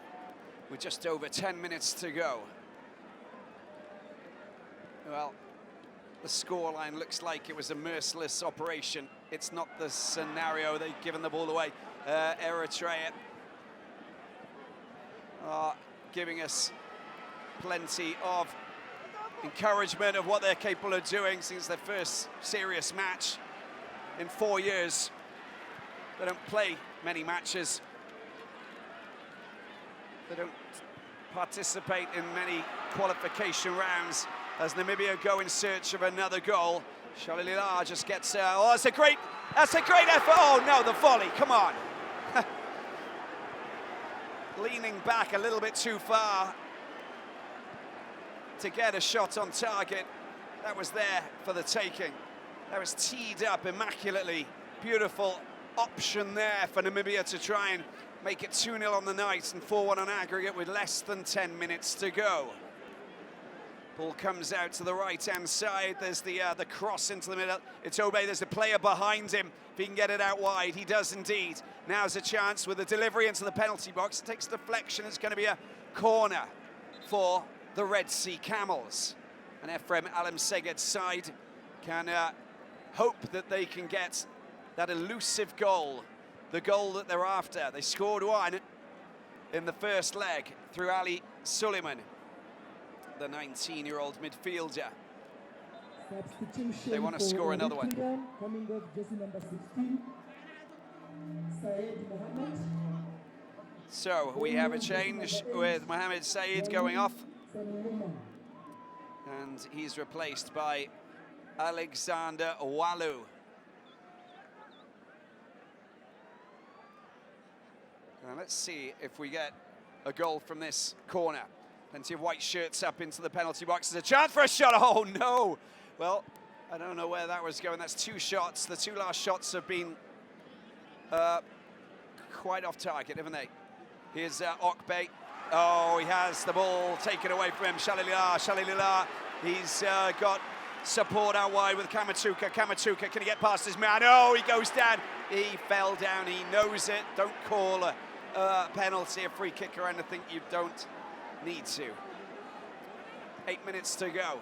with just over 10 minutes to go. Well, the scoreline looks like it was a merciless operation. It's not the scenario. They've given the ball away. Eritrea are giving us plenty of encouragement of what they're capable of doing since their first serious match in 4 years. They don't play many matches. They don't participate in many qualification rounds as Namibia go in search of another goal. Shalilila just gets, oh, that's a great effort. Oh no, the volley, come on. Leaning back a little bit too far to get a shot on target. That was there for the taking. That was teed up immaculately. Beautiful option there for Namibia to try and make it 2-0 on the night and 4-1 on aggregate with less than 10 minutes to go. Ball comes out to the right-hand side. There's the cross into the middle. It's Obey. There's a player behind him. If he can get it out wide, he does indeed. Now's a chance with a delivery into the penalty box. It takes deflection. It's going to be a corner for the Red Sea Camels. And Ephraim Alemseged's side can hope that they can get that elusive goal, the goal that they're after. They scored one in the first leg through Ali Suleiman, the 19-year-old midfielder. They want to score another one. Coming off jersey number 16, Saeed Mohammed. So we have a change with Mohamed Saeed going off. And he's replaced by Alexander Walu. Now let's see if we get a goal from this corner. Plenty of white shirts up into the penalty box. There's a chance for a shot. Oh no! Well, I don't know where that was going. That's two shots. The two last shots have been quite off target, haven't they? Here's Okbey. Oh, he has the ball taken away from him. Shalilila. He's got support out wide with Kamatuka. Kamatuka, can he get past his man? Oh, he goes down. He fell down. He knows it. Don't call a penalty, a free kick or anything. You don't need to. 8 minutes to go.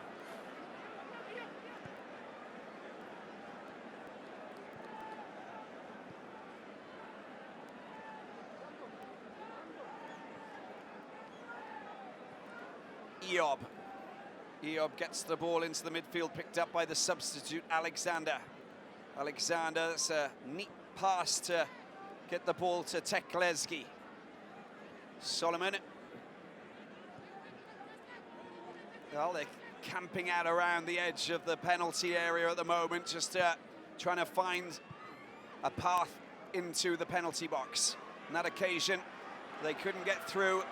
Eob gets the ball into the midfield, picked up by the substitute Alexander. That's a neat pass to get the ball to Tekleski. Solomon. Well, they're camping out around the edge of the penalty area at the moment, just trying to find a path into the penalty box. On that occasion, they couldn't get through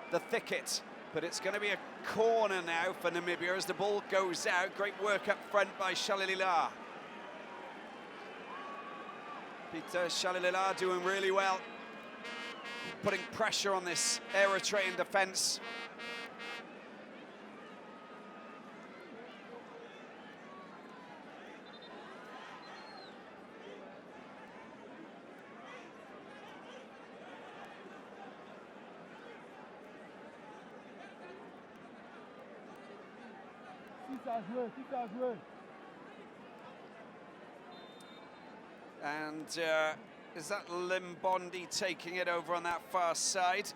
the thicket, but it's going to be a corner now for Namibia as the ball goes out. Great work up front by Shalilila. Peter Shalilila doing really well, putting pressure on this Eritrean defence. And is that Limbondi taking it over on that far side?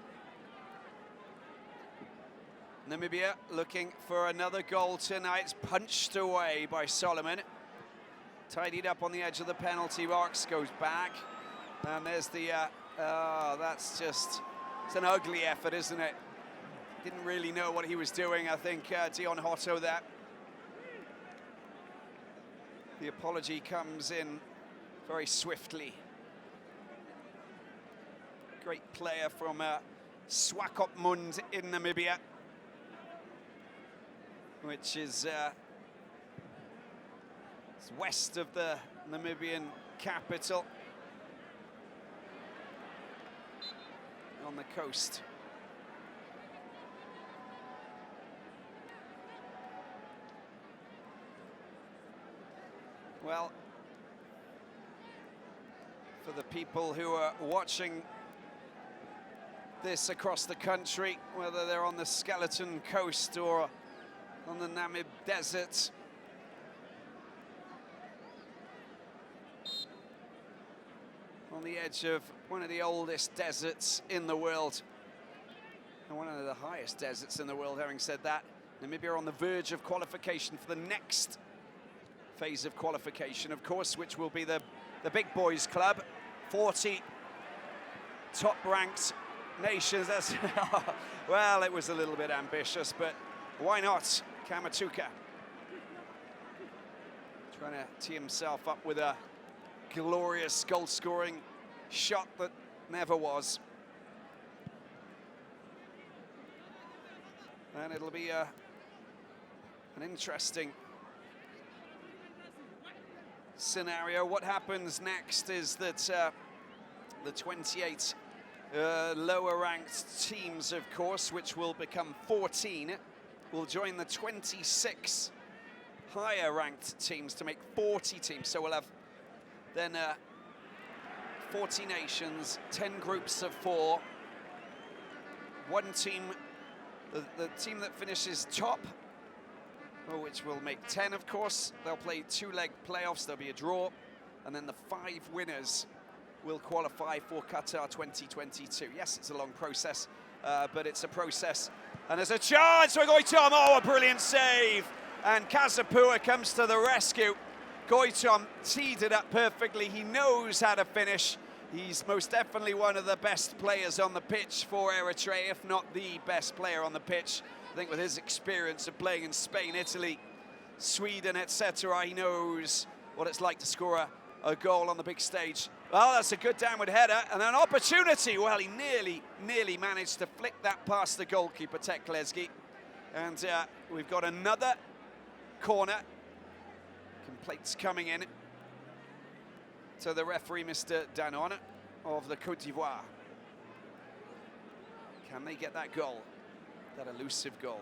Namibia looking for another goal tonight. It's punched away by Solomon. Tidied up on the edge of the penalty box, goes back. And there's the, that's just, it's an ugly effort, isn't it? Didn't really know what he was doing, I think, Dion Hotto there. The apology comes in very swiftly. Great player from Swakopmund in Namibia, which is it's west of the Namibian capital, on the coast. Well, for the people who are watching this across the country, whether they're on the Skeleton Coast or on the Namib Desert, on the edge of one of the oldest deserts in the world, and one of the highest deserts in the world. Having said that, Namibia are on the verge of qualification for the next phase of qualification, of course, which will be the big boys club. 40 top-ranked nations. That's well, it was a little bit ambitious, but why not? Kamatuka. trying to tee himself up with a glorious goal-scoring shot that never was. And it'll be an interesting scenario. What happens next is that the 28 lower-ranked teams, of course, which will become 14, will join the 26 higher-ranked teams to make 40 teams. So we'll have then 40 nations, 10 groups of 4. One team, the team that finishes top, which will make 10, of course. They'll play 2-leg playoffs, there'll be a draw, and then the 5 winners will qualify for Qatar 2022. Yes, it's a long process, but it's a process. And there's a chance for Goitom. Oh, a brilliant save. And Kazapua comes to the rescue. Goitom teed it up perfectly. He knows how to finish. He's most definitely one of the best players on the pitch for Eritrea, if not the best player on the pitch. I think with his experience of playing in Spain, Italy, Sweden, etc., he knows what it's like to score a goal on the big stage. Well, that's a good downward header, and an opportunity. Well, he nearly managed to flick that past the goalkeeper, Tekleski. And we've got another corner. Complaints coming in to the referee, Mr. Danon of the Côte d'Ivoire. Can they get that goal? That elusive goal.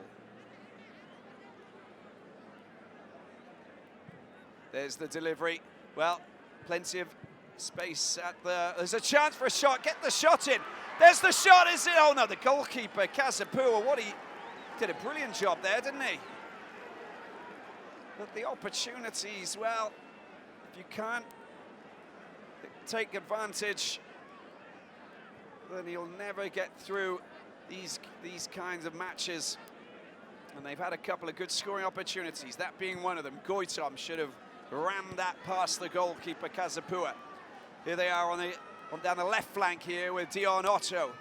There's the delivery. Well, plenty of space at the... There's a chance for a shot. Get the shot in. There's the shot, is it? Oh, no, the goalkeeper, Kazapua, he did a brilliant job there, didn't he? But the opportunities, well, if you can't take advantage, then you'll never get through these kinds of matches. And they've had a couple of good scoring opportunities, that being one of them. Goitom should have rammed that past the goalkeeper, Kazapua. Here they are down the left flank here with Dion Otto.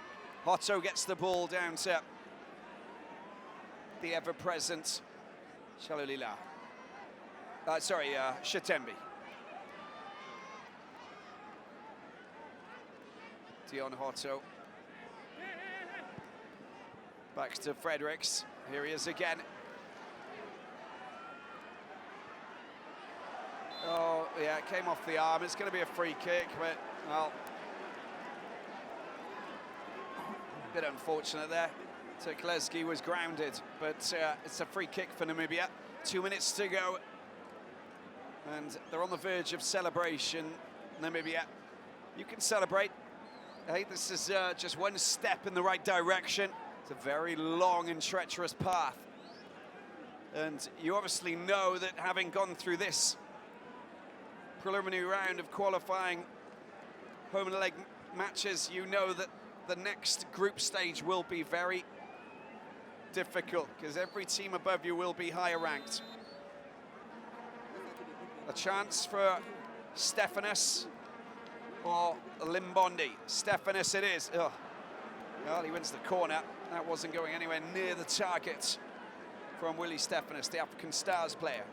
Otto gets the ball down to the ever-present Shalulila. Shatembi. Dion Otto. Back to Fredericks. Here he is again. Oh, yeah, it came off the arm. It's going to be a free kick, but, well, a bit unfortunate there. Tekleski was grounded, but it's a free kick for Namibia. 2 minutes to go. And they're on the verge of celebration, Namibia. You can celebrate. Hey, this is just one step in the right direction. It's a very long and treacherous path. And you obviously know that having gone through this preliminary round of qualifying home and leg matches, you know that the next group stage will be very difficult because every team above you will be higher ranked. A chance for Stephanus or Limbondi. Stephanus it is. Oh. Well, he wins the corner. That wasn't going anywhere near the target from Willie Stephanus, the African Stars player.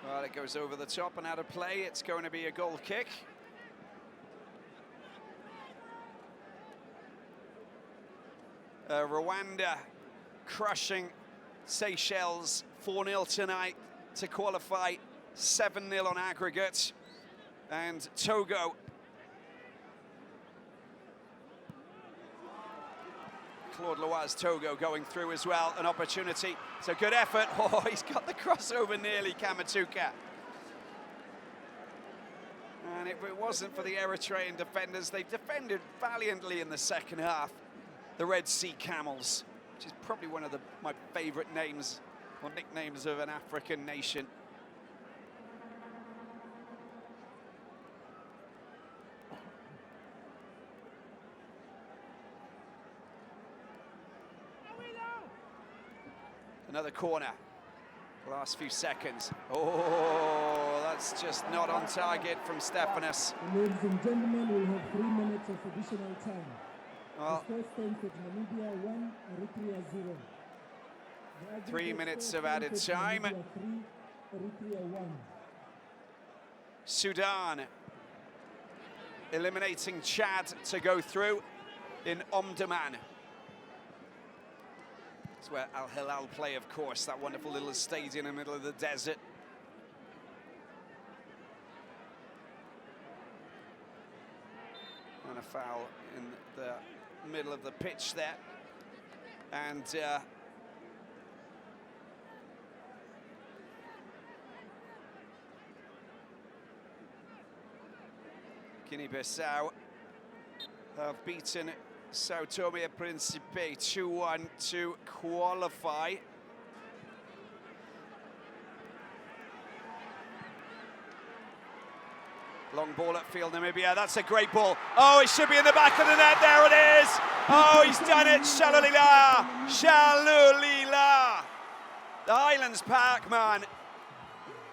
Well, it goes over the top and out of play. It's going to be a goal kick. Rwanda crushing Seychelles 4-0 tonight to qualify, 7-0 on aggregate. And Togo Claude Loise's Togo going through as well, an opportunity. It's a good effort. Oh, he's got the crossover nearly, Kamatuka. And if it wasn't for the Eritrean defenders, they've defended valiantly in the second half. The Red Sea Camels, which is probably one of my favorite names or nicknames of an African nation. Another corner. Last few seconds. Oh, That's just not on target from Stefanos. Ladies and gentlemen, we'll have 3 minutes of additional time. Well, the score stands at Namibia 1, Eritrea 0. 3 minutes of added time. Namibia 3, Eritrea 1. Sudan eliminating Chad to go through in Omdurman. That's where Al Hilal play, of course, that wonderful little stadium in the middle of the desert. And a foul in the middle of the pitch there. And Guinea-Bissau have beaten Sao Tome and Principe 2-1 to qualify. Long ball at field, Namibia. That's a great ball. Oh, it should be in the back of the net. There it is. Oh, he's done it. Shalulila. Shalulila. The Highlands Parkman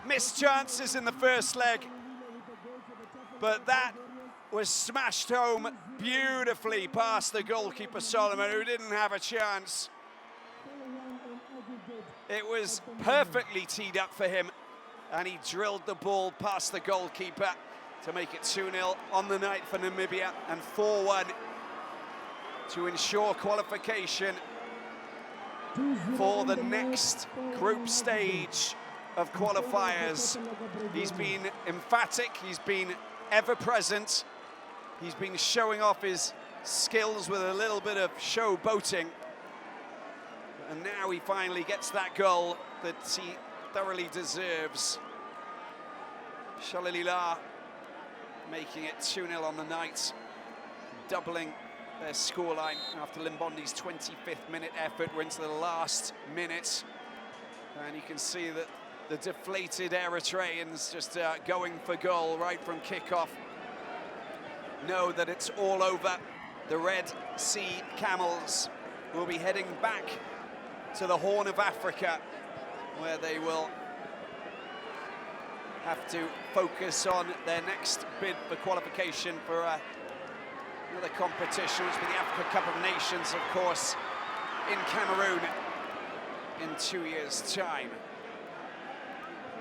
missed chances in the first leg, but that was smashed home beautifully past the goalkeeper, Solomon, who didn't have a chance. It was perfectly teed up for him, and he drilled the ball past the goalkeeper to make it 2-0 on the night for Namibia and 4-1 to ensure qualification for the next group stage of qualifiers. He's been emphatic, he's been ever present, he's been showing off his skills with a little bit of show boating, and now he finally gets that goal that he thoroughly deserves. Shalulila making it 2-0 on the night, doubling their scoreline after Limbondi's 25th minute effort. We're into the last minute, and you can see that the deflated Eritreans just going for goal right from kickoff. Know that it's all over. The Red Sea Camels will be heading back to the Horn of Africa, where they will have to focus on their next bid for qualification for another competition, which will be the Africa Cup of Nations, of course, in Cameroon in 2 years' time.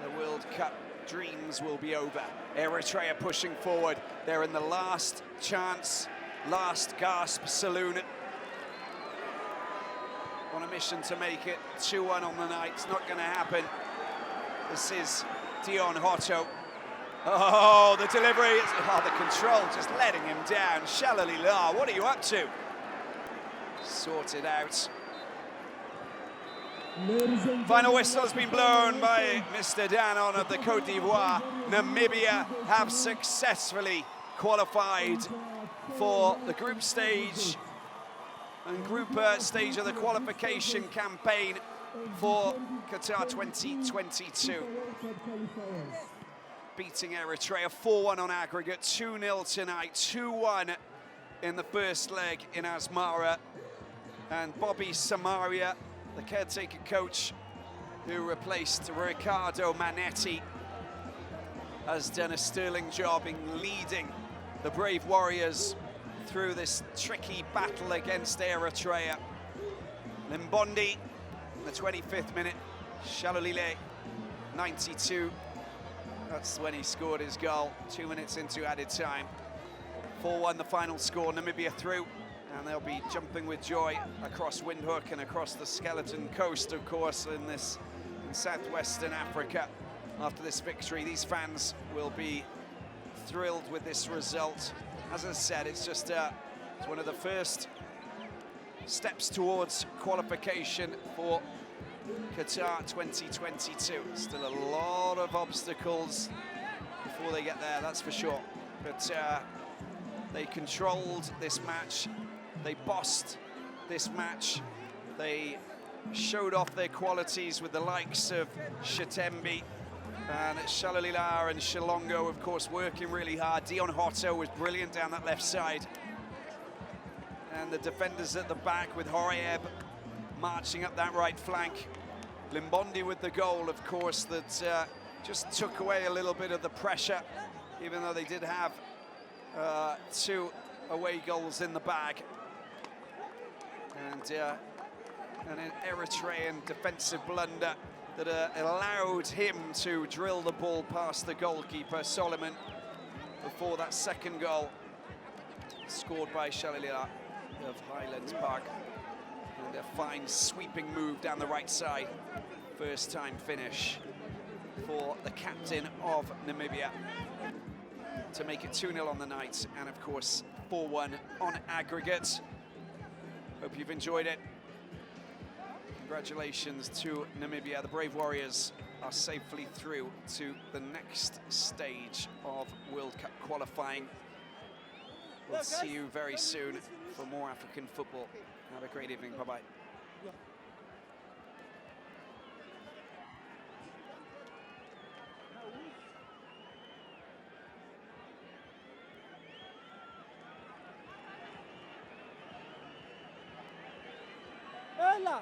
The World Cup dreams will be over. Eritrea pushing forward. They're in the last chance, last gasp saloon. On a mission to make it 2-1 on the night. It's not going to happen. This is Dion Hotto. Oh, the delivery, the control just letting him down. Shalulila, what are you up to? Sorted out. Final whistle has been blown by Mr. Danon of the Côte d'Ivoire. Namibia have successfully qualified for the group stage and group stage of the qualification campaign for Qatar 2022. Beating Eritrea 4-1 on aggregate, 2-0 tonight, 2-1 in the first leg in Asmara. And Bobby Samaria, the caretaker coach who replaced Riccardo Manetti, has done a sterling job in leading the Brave Warriors through this tricky battle against Eritrea. Limbondi, in the 25th minute, Shalulile, 92. That's when he scored his goal, 2 minutes into added time. 4-1 the final score, Namibia through, and they'll be jumping with joy across Windhoek and across the Skeleton Coast, of course, in southwestern Africa. After this victory, these fans will be thrilled with this result. As I said, it's just it's one of the first steps towards qualification for Qatar 2022. Still a lot of obstacles before they get there, that's for sure. But they controlled this match, they bossed this match, they showed off their qualities with the likes of Shatembi and Shalulila and Shilongo, of course, working really hard. Dion Hotto was brilliant down that left side. And the defenders at the back with Horayeb marching up that right flank. Limbondi with the goal, of course, that just took away a little bit of the pressure, even though they did have 2 away goals in the bag. And an Eritrean defensive blunder that allowed him to drill the ball past the goalkeeper, Solomon, before that second goal scored by Shalila of Highlands Park. And a fine sweeping move down the right side. First time finish for the captain of Namibia to make it 2-0 on the night, and of course 4-1 on aggregate. Hope you've enjoyed it. Congratulations to Namibia. The Brave Warriors are safely through to the next stage of World Cup qualifying. We'll see you very soon for more African football. Have a great evening. Bye-bye. Ela!